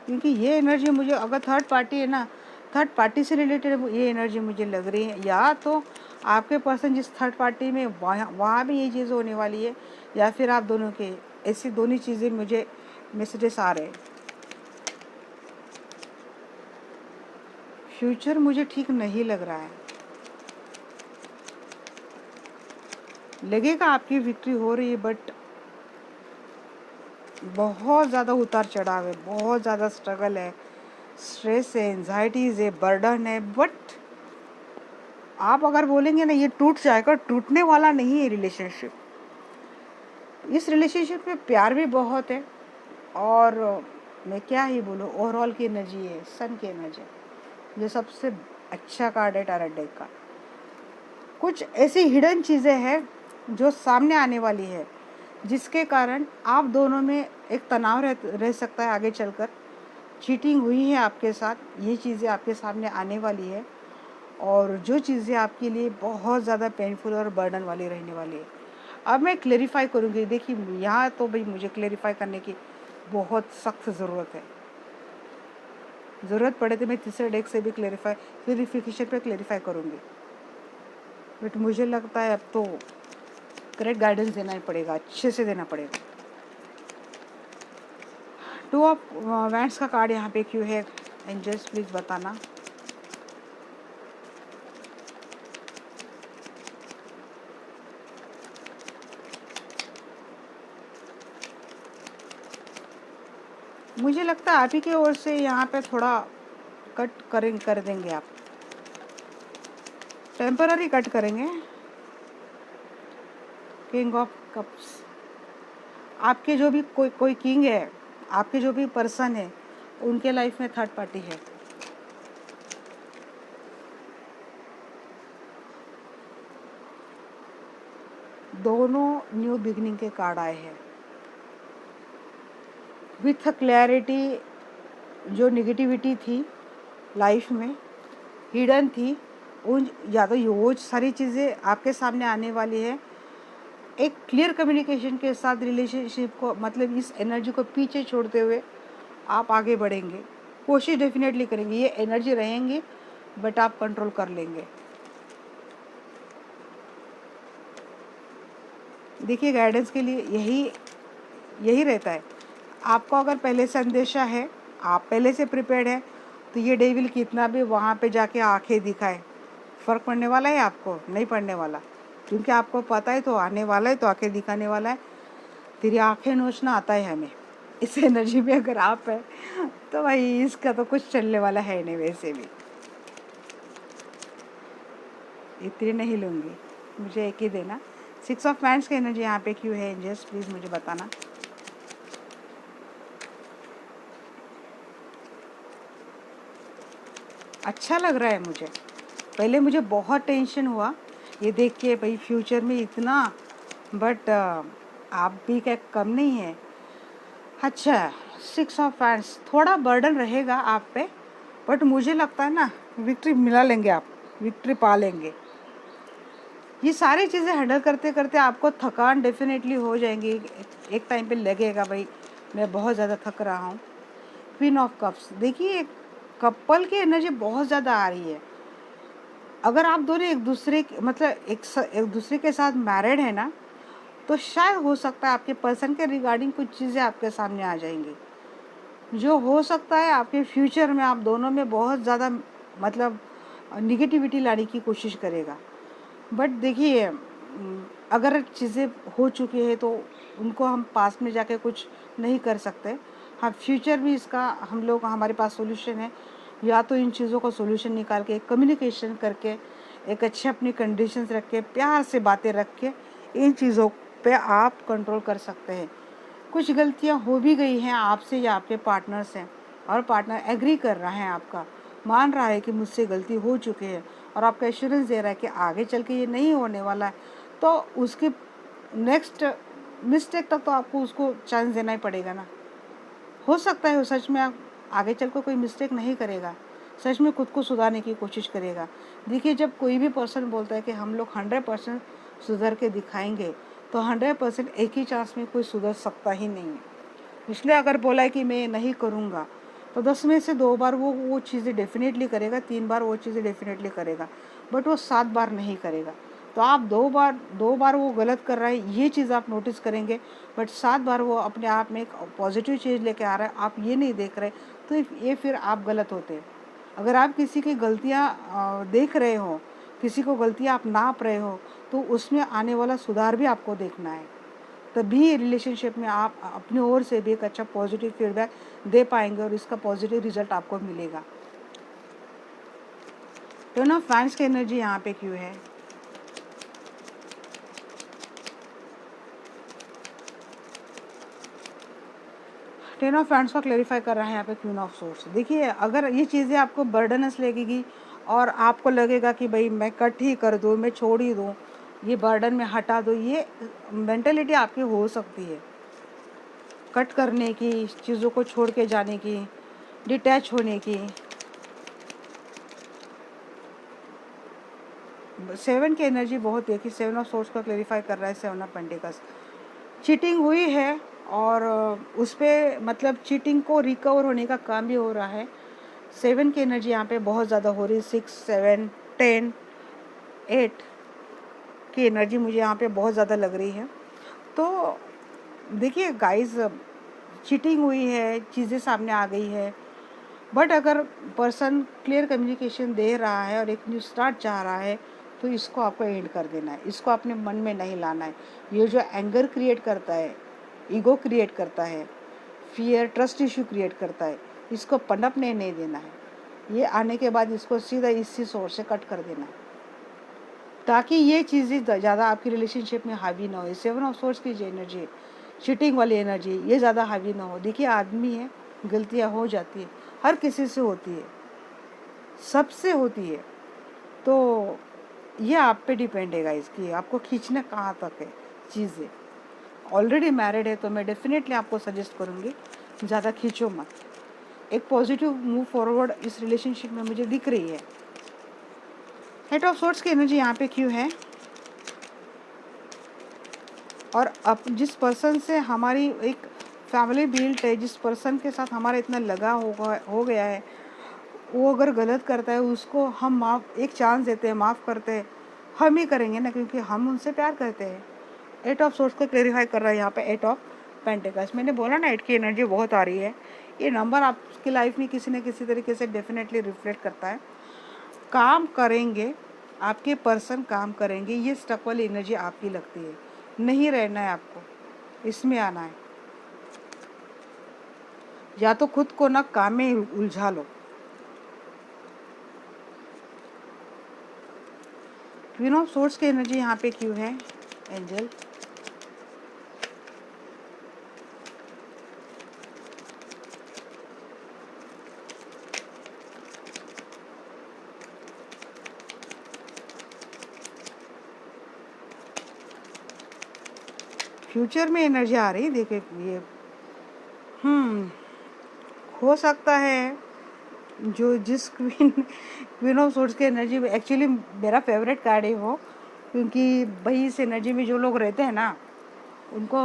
क्योंकि ये एनर्जी मुझे, अगर थर्ड पार्टी है ना, थर्ड पार्टी से रिलेटेड ये एनर्जी मुझे लग रही है। या तो आपके पर्सन जिस थर्ड पार्टी में वहाँ भी ये चीज़ होने वाली है, या फिर आप दोनों के, ऐसी दोनों चीज़ें मुझे मैसेजेस आ रहे हैं। फ्यूचर मुझे ठीक नहीं लग रहा है। लगेगा आपकी विक्ट्री हो रही है, बट बहुत ज़्यादा उतार चढ़ाव है, बहुत ज़्यादा स्ट्रगल है, स्ट्रेस है, एंजाइटीज़ है, बर्डन है। बट आप अगर बोलेंगे ना ये टूट जाएगा, टूटने वाला नहीं है रिलेशनशिप। इस रिलेशनशिप में प्यार भी बहुत है, और मैं क्या ही बोलूँ, ओवरऑल की एनर्जी है, सन की एनर्जी, जो सबसे अच्छा कार्ड है टैरोट डेक का। कुछ ऐसी हिडन चीज़ें हैं जो सामने आने वाली है, जिसके कारण आप दोनों में एक तनाव रह सकता है आगे चलकर। चीटिंग हुई है आपके साथ, ये चीज़ें आपके सामने आने वाली है, और जो चीज़ें आपके लिए बहुत ज़्यादा पेनफुल और बर्डन वाली रहने वाली है। अब मैं क्लेरिफाई करूँगी। देखिए यहाँ तो भाई मुझे क्लेरिफाई करने की बहुत सख्त ज़रूरत है। ज़रूरत पड़े तो मैं तीसरे डेक से भी क्लेरिफिकेशन पे क्लेरिफाई करूँगी, बट मुझे लगता है अब तो करेक्ट गाइडेंस देना ही पड़ेगा, अच्छे से देना पड़ेगा। टू ऑफ वैंड्स का कार्ड यहाँ पे क्यों है एंजल्स, प्लीज़ बताना। मुझे लगता है आप ही की ओर से यहाँ पे थोड़ा कट कर देंगे आप, टेम्पररी कट करेंगे। किंग ऑफ कप्स, आपके जो भी कोई किंग है, आपके जो भी पर्सन है, उनके लाइफ में थर्ड पार्टी है। दोनों न्यू बिगनिंग के कार्ड आए हैं विथ क्लैरिटी। जो निगेटिविटी थी लाइफ में, हिडन थी, उन या तो वो सारी चीज़ें आपके सामने आने वाली है। एक क्लियर कम्युनिकेशन के साथ रिलेशनशिप को, मतलब इस एनर्जी को पीछे छोड़ते हुए आप आगे बढ़ेंगे, कोशिश डेफिनेटली करेंगे। ये एनर्जी रहेंगी बट आप कंट्रोल कर लेंगे। देखिए गाइडेंस के लिए यही रहता है। आपको अगर पहले से अंदेशा है, आप पहले से प्रिपेयर्ड है, तो ये डेविल कितना भी वहाँ पे जाके आंखें दिखाए, फ़र्क पड़ने वाला है आपको? नहीं पड़ने वाला, क्योंकि आपको पता है तो आने वाला है, तो आंखें दिखाने वाला है। तेरी आंखें नोचना आता है हमें। इस एनर्जी में अगर आप है तो भाई इसका तो कुछ चलने वाला है नहीं। वैसे भी इतनी नहीं लूँगी, मुझे एक ही देना। 6 ऑफ वैंड्स की एनर्जी यहाँ पे क्यों है एंजल्स, प्लीज़ मुझे बताना। अच्छा लग रहा है मुझे। पहले मुझे बहुत टेंशन हुआ ये देख के, भाई फ्यूचर में इतना, बट आप भी क्या कम नहीं है। अच्छा, 6 ऑफ वैंड्स थोड़ा बर्डन रहेगा आप पे, बट मुझे लगता है ना विक्ट्री मिला लेंगे आप, विक्ट्री पा लेंगे। ये सारी चीज़ें हैंडल करते करते आपको थकान डेफिनेटली हो जाएंगी। एक टाइम पे लगेगा भाई मैं बहुत ज़्यादा थक रहा हूँ। क्वीन ऑफ कप्स, देखिए कपल की एनर्जी बहुत ज़्यादा आ रही है। अगर आप दोनों एक दूसरे मतलब एक दूसरे के साथ मैरिड है ना, तो शायद हो सकता है आपके पर्सन के रिगार्डिंग कुछ चीज़ें आपके सामने आ जाएंगी, जो हो सकता है आपके फ्यूचर में आप दोनों में बहुत ज़्यादा मतलब निगेटिविटी लाने की कोशिश करेगा। बट देखिए अगर चीज़ें हो चुकी है तो उनको हम पास में जाके कुछ नहीं कर सकते। हाँ, फ्यूचर भी इसका हम लोग, हमारे पास सॉल्यूशन है। या तो इन चीज़ों को सॉल्यूशन निकाल के कम्युनिकेशन करके, एक अच्छे अपनी कंडीशंस रख के, प्यार से बातें रख के इन चीज़ों पे आप कंट्रोल कर सकते हैं। कुछ गलतियां हो भी गई हैं आपसे या आपके पार्टनर से, और पार्टनर एग्री कर रहा है, आपका मान रहा है कि मुझसे गलती हो चुकी है, और आपका एश्योरेंस दे रहा है कि आगे चल के ये नहीं होने वाला है, तो उसके नेक्स्ट मिस्टेक तक तो आपको उसको चांस देना ही पड़ेगा ना। हो सकता है वो सच में आप आगे चल कर कोई मिस्टेक नहीं करेगा, सच में खुद को सुधारने की कोशिश करेगा। देखिए जब कोई भी पर्सन बोलता है कि हम लोग 100% सुधर के दिखाएंगे, तो 100% एक ही चांस में कोई सुधर सकता ही नहीं है। इसलिए अगर बोला है कि मैं नहीं करूँगा, तो 10 में से 2 बार वो चीज़ें डेफिनेटली करेगा, 3 बार वो चीज़ें डेफिनेटली करेगा, बट वो 7 बार नहीं करेगा। तो आप 2 बार वो गलत कर रहा है ये चीज़ आप नोटिस करेंगे, बट 7 बार वो अपने आप में एक पॉजिटिव चीज़ लेके आ रहा है, आप ये नहीं देख रहे, तो ये फिर आप गलत होते हैं। अगर आप किसी की गलतियाँ देख रहे हो, किसी को गलतियाँ आप नाप रहे हो, तो उसमें आने वाला सुधार भी आपको देखना है। तभी रिलेशनशिप में आप अपनी ओर से भी एक अच्छा पॉजिटिव फीडबैक दे पाएंगे और इसका पॉजिटिव रिजल्ट आपको मिलेगा। टेन ऑफ वैंड्स की एनर्जी यहाँ पे क्यों है? टेन ऑफ वैंड्स को क्लेरिफाई कर रहा है यहाँ पे क्वीन ऑफ सोर्स। देखिए अगर ये चीज़ें आपको बर्डनस लगेगी और आपको लगेगा कि भाई मैं कट ही कर दूँ, मैं छोड़ ही दूँ, ये बर्डन में हटा दो, ये मेंटेलिटी आपकी हो सकती है, कट करने की, चीज़ों को छोड़ के जाने की, डिटैच होने की। 7 की एनर्जी बहुत देखी, 7 ऑफ सोर्स को क्लेरिफाई कर रहा है। 7 ऑफ पेंटिकल्स, चीटिंग हुई है और उस पे मतलब चीटिंग को रिकवर होने का काम भी हो रहा है। 7 की एनर्जी यहाँ पे बहुत ज़्यादा हो रही है। 6, 7, 10, 8 की एनर्जी मुझे यहाँ पे बहुत ज़्यादा लग रही है। तो देखिए गाइस, चीटिंग हुई है, चीज़ें सामने आ गई है, बट अगर पर्सन क्लियर कम्युनिकेशन दे रहा है और एक न्यू स्टार्ट चाह रहा है तो इसको आपको एंड कर देना है, इसको अपने मन में नहीं लाना है। ये जो एंगर क्रिएट करता है, ईगो क्रिएट करता है, फियर, ट्रस्ट इशू क्रिएट करता है, इसको पनपने नहीं देना है। ये आने के बाद इसको सीधा इसी सोर्स से कट कर देना है, ताकि ये चीज़ें ज़्यादा आपकी रिलेशनशिप में हावी ना हो। 7 ऑफ सोर्स की जो एनर्जी, चीटिंग वाली एनर्जी, ये ज़्यादा हावी ना हो। देखिए आदमी है, गलतियाँ हो जाती है, हर किसी से होती है, सबसे होती है। तो ये आप पे डिपेंड है गाइस कि आपको खींचना कहाँ तक है चीज़ें। ऑलरेडी मैरिड है तो मैं डेफिनेटली आपको सजेस्ट करूँगी ज़्यादा खींचो मत। एक पॉजिटिव मूव फॉरवर्ड इस रिलेशनशिप में मुझे दिख रही है। हेड ऑफ सोर्ट्स की एनर्जी यहाँ पे क्यों है? और अब जिस पर्सन से हमारी एक फैमिली बिल्ट है, जिस पर्सन के साथ हमारा इतना लगा हो गया है, वो अगर गलत करता है उसको हम एक चांस देते हैं, माफ़ करते हैं, हम ही करेंगे ना, क्योंकि हम उनसे प्यार करते हैं। 8 ऑफ सोर्स को क्लेरिफाई कर रहा है यहाँ पे 8 ऑफ पेंटिकल्स। मैंने बोला ना 8 की एनर्जी बहुत आ रही है। ये नंबर आपकी लाइफ में किसी न किसी तरीके से डेफिनेटली रिफ्लेक्ट करता है। काम करेंगे, आपके पर्सन काम करेंगे, ये स्टक वाली एनर्जी आपकी लगती है। नहीं रहना है आपको, इसमें आना है। या तो खुद को ना काम में उलझा लो। क्वीन ऑफ सोर्ड्स की एनर्जी यहाँ पे क्यों है एंजल? फ्यूचर में एनर्जी आ रही है, देखिए ये हो सकता है जो जिस क्वीन ऑफ सोर्ड्स की एनर्जी एक्चुअली मेरा फेवरेट कार्ड है वो, क्योंकि भाई इस एनर्जी में जो लोग रहते हैं ना उनको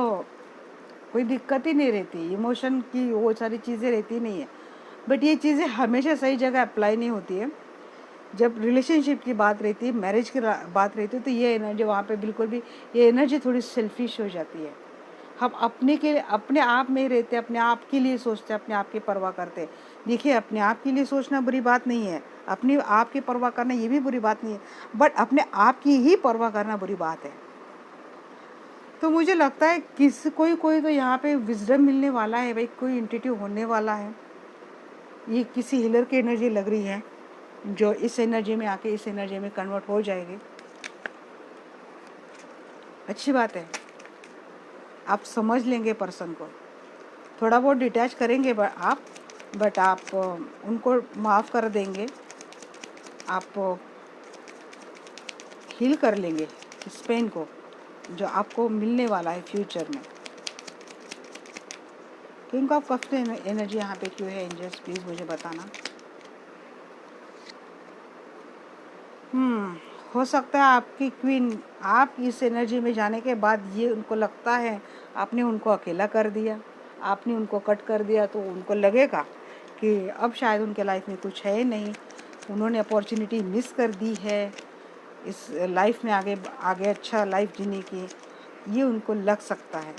कोई दिक्कत ही नहीं रहती, इमोशन की वो सारी चीज़ें रहती नहीं है। बट ये चीज़ें हमेशा सही जगह अप्लाई नहीं होती है। जब रिलेशनशिप की बात रहती है, मैरिज की बात रहती है, तो ये एनर्जी वहाँ पे बिल्कुल भी, ये एनर्जी थोड़ी सेल्फिश हो जाती है। हम अपने के लिए, अपने आप में ही रहते, अपने आप के लिए सोचते, अपने आप की परवाह करते। देखिए अपने आप के लिए सोचना बुरी बात नहीं है, अपने आप की परवाह करना ये भी बुरी बात नहीं है, बट अपने आप की ही परवाह करना बुरी बात है। तो मुझे लगता है कोई कोई तो यहाँ पे विजडम मिलने वाला है भाई, कोई इंट्यूटिव होने वाला है। ये किसी हीलर की एनर्जी लग रही है जो इस एनर्जी में आके इस एनर्जी में कन्वर्ट हो जाएगी। अच्छी बात है, आप समझ लेंगे पर्सन को, थोड़ा बहुत डिटैच करेंगे बट आप उनको माफ़ कर देंगे, आप हील कर लेंगे इस पेन को जो आपको मिलने वाला है फ्यूचर में। किंग ऑफ कप्स की एनर्जी यहाँ पे क्यों है एंजल्स, प्लीज़ मुझे बताना। हो सकता है आपकी क्वीन, आप इस एनर्जी में जाने के बाद ये उनको लगता है आपने उनको अकेला कर दिया, आपने उनको कट कर दिया, तो उनको लगेगा कि अब शायद उनके लाइफ में कुछ है नहीं, उन्होंने अपॉर्चुनिटी मिस कर दी है इस लाइफ में आगे आगे अच्छा लाइफ जीने की, ये उनको लग सकता है।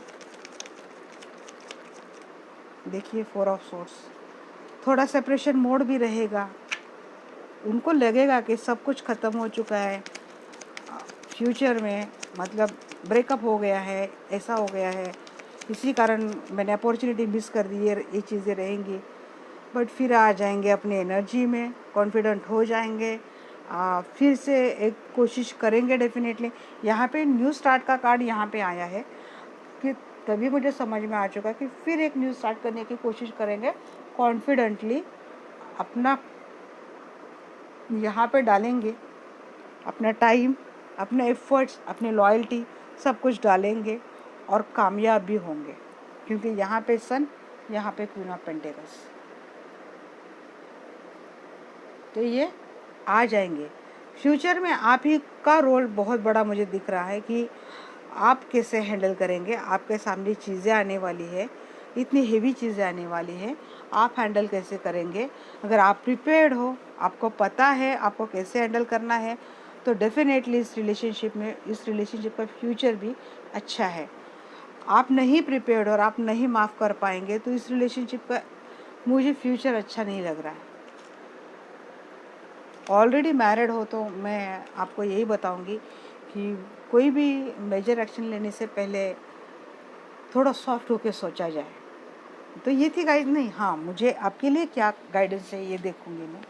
देखिए 4 ऑफ सोर्ड्स, थोड़ा सेपरेशन मोड भी रहेगा, उनको लगेगा कि सब कुछ ख़त्म हो चुका है फ्यूचर में, मतलब ब्रेकअप हो गया है, ऐसा हो गया है, इसी कारण मैंने अपॉर्चुनिटी मिस कर दी है, ये चीज़ें रहेंगी। बट फिर आ जाएंगे अपनी एनर्जी में, कॉन्फिडेंट हो जाएंगे, फिर से एक कोशिश करेंगे डेफिनेटली। यहाँ पे न्यू स्टार्ट का कार्ड यहाँ पे आया है कि तभी मुझे समझ में आ चुका कि फिर एक न्यू स्टार्ट करने की कोशिश करेंगे कॉन्फिडेंटली, अपना यहाँ पे डालेंगे, अपना टाइम, अपने एफर्ट्स, अपनी लॉयल्टी सब कुछ डालेंगे और कामयाब भी होंगे, क्योंकि यहाँ पे सन, यहाँ पे क्वीन ऑफ पेंटिकल्स, तो ये आ जाएंगे। फ्यूचर में आप ही का रोल बहुत बड़ा मुझे दिख रहा है कि आप कैसे हैंडल करेंगे, आपके सामने चीज़ें आने वाली है, इतनी हेवी चीज़ें आने वाली है, आप हैंडल कैसे करेंगे। अगर आप प्रिपेयर्ड हो, आपको पता है आपको कैसे हैंडल करना है, तो डेफिनेटली इस रिलेशनशिप का फ्यूचर भी अच्छा है। आप नहीं प्रिपेयर्ड और आप नहीं माफ़ कर पाएंगे तो इस रिलेशनशिप का मुझे फ्यूचर अच्छा नहीं लग रहा है। ऑलरेडी मैरिड हो तो मैं आपको यही बताऊंगी कि कोई भी मेजर एक्शन लेने से पहले थोड़ा सॉफ्ट होकर सोचा जाए। तो ये थी गाइड, नहीं हाँ, मुझे आपके लिए क्या गाइडेंस है ये देखूंगी मैं।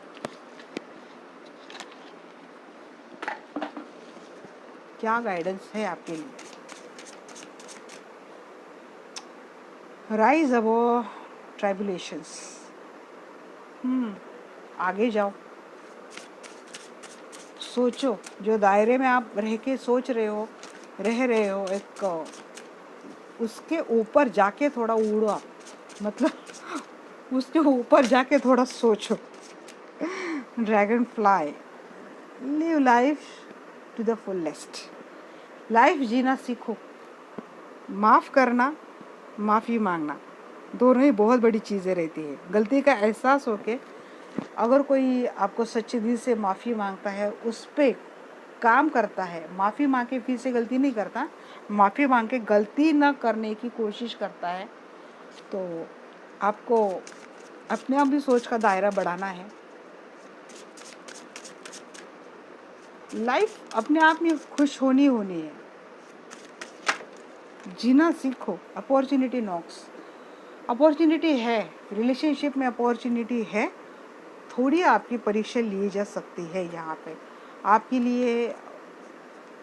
क्या गाइडेंस है आपके लिए। Rise above tribulations. आगे जाओ, सोचो, जो दायरे में आप रह के सोच रहे हो, रह रहे हो, एक उसके ऊपर जाके थोड़ा उड़ो, मतलब उसके ऊपर जाके थोड़ा सोचो। Dragonfly, live life to the fullest. Life जीना सीखो। माफ़ करना, माफ़ी मांगना, दोनों ही बहुत बड़ी चीज़ें रहती है। गलती का एहसास होके अगर कोई आपको सच्चे दिल से माफ़ी मांगता है, उस पर काम करता है, माफ़ी मांग के फिर से गलती नहीं करता, माफ़ी मांग के गलती न करने की कोशिश करता है, तो आपको अपने आप भी सोच का दायरा बढ़ाना है। लाइफ अपने आप में खुश होनी है। जीना सीखो। अपॉर्चुनिटी नॉक्स, अपॉर्चुनिटी है, रिलेशनशिप में अपॉर्चुनिटी है। थोड़ी आपकी परीक्षा ली जा सकती है। यहाँ पे आपके लिए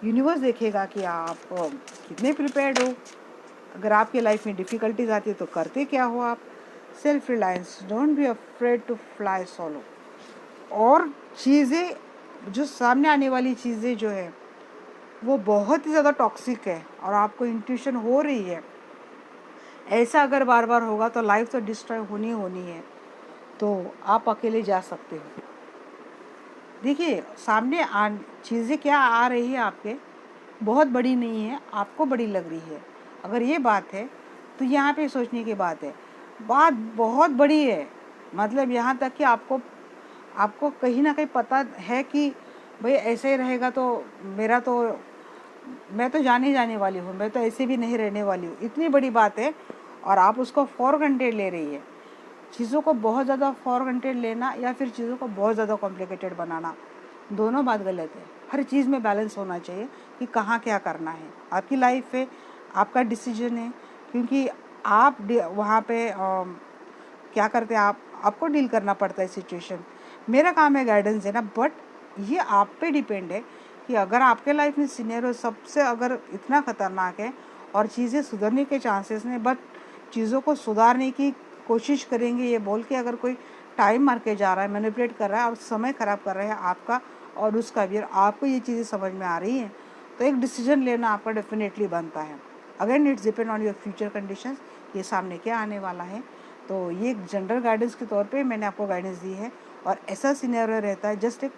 यूनिवर्स देखेगा कि आप कितने प्रिपेयर्ड हो। अगर आपके लाइफ में डिफ़िकल्टीज आती है तो करते क्या हो आप। Self reliance, don't be afraid to fly solo. और चीज़ें जो सामने आने वाली चीज़ें जो है वो बहुत ही ज़्यादा टॉक्सिक है और आपको इंट्यूशन हो रही है, ऐसा अगर बार बार होगा तो लाइफ तो डिस्ट्रॉय होनी है। तो आप अकेले जा सकते हो। देखिए सामने चीज़ें क्या आ रही है आपके, बहुत बड़ी नहीं है, आपको बड़ी लग रही है। अगर ये बात है तो यहाँ पे सोचने की बात है, बात बहुत बड़ी है। मतलब यहाँ तक कि आपको कहीं ना कहीं पता है कि भाई ऐसे ही रहेगा तो मैं तो जाने वाली हूँ, मैं तो ऐसे भी नहीं रहने वाली हूँ, इतनी बड़ी बात है। और आप उसको फॉर ग्रांटेड ले रही है। चीज़ों को बहुत ज़्यादा फॉर ग्रांटेड लेना या फिर चीज़ों को बहुत ज़्यादा कॉम्प्लिकेटेड बनाना, दोनों बात गलत है। हर चीज़ में बैलेंस होना चाहिए कि कहाँ क्या करना है। आपकी लाइफ है, आपका डिसीजन है, क्योंकि आप वहाँ पे क्या करते हैं, आपको डील करना पड़ता है सिचुएशन। मेरा काम है गाइडेंस देना, बट ये आप पे डिपेंड है कि अगर आपके लाइफ में सिनेरियो सबसे अगर इतना ख़तरनाक है और चीज़ें सुधरने के चांसेस नहीं, बट चीज़ों को सुधारने की कोशिश करेंगे ये बोल के अगर कोई टाइम मार के जा रहा है, मैनिपुलेट कर रहा है और समय ख़राब कर रहा है आपका और उसका भी, और आपको ये चीज़ें समझ में आ रही हैं, तो एक डिसीजन लेना आपका डेफिनेटली बनता है। Again it's depend on your future conditions, ये सामने क्या आने वाला है। तो ये एक जनरल गाइडेंस के तौर पे मैंने आपको गाइडेंस दी है। और ऐसा सिनेरियो रहता है, जस्ट एक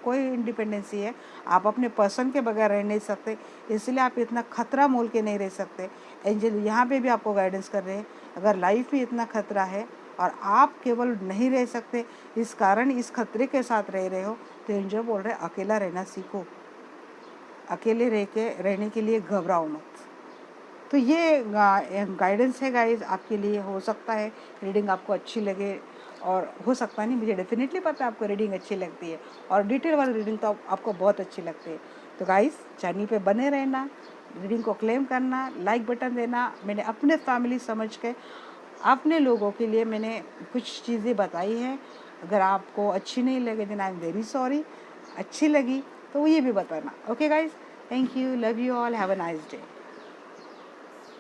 कोई इंडिपेंडेंसी है, आप अपने पर्सन के बगैर रह नहीं सकते, इसलिए आप इतना खतरा मोल के नहीं रह सकते। एंजल यहाँ पे भी आपको गाइडेंस कर रहे हैं, अगर लाइफ में इतना खतरा है और आप केवल नहीं रह सकते, इस कारण इस खतरे के साथ रह रहे हो, तो एंजल बोल रहे अकेला रहना सीखो, अकेले रहने के लिए घबराओ मत। तो ये गाइडेंस है गाइस आपके लिए। हो सकता है रीडिंग आपको अच्छी लगे, और हो सकता नहीं, मुझे डेफिनेटली पता है आपको रीडिंग अच्छी लगती है और डिटेल वाली रीडिंग तो आपको बहुत अच्छी लगती है। तो गाइस चैनल पे बने रहना, रीडिंग को क्लेम करना, लाइक बटन देना। मैंने अपने फैमिली समझ के अपने लोगों के लिए मैंने कुछ चीज़ें बताई हैं। अगर आपको अच्छी नहीं लगे then I am very sorry, अच्छी लगी तो ये भी बताना। Okay guys, thank you, love you all, have a nice day.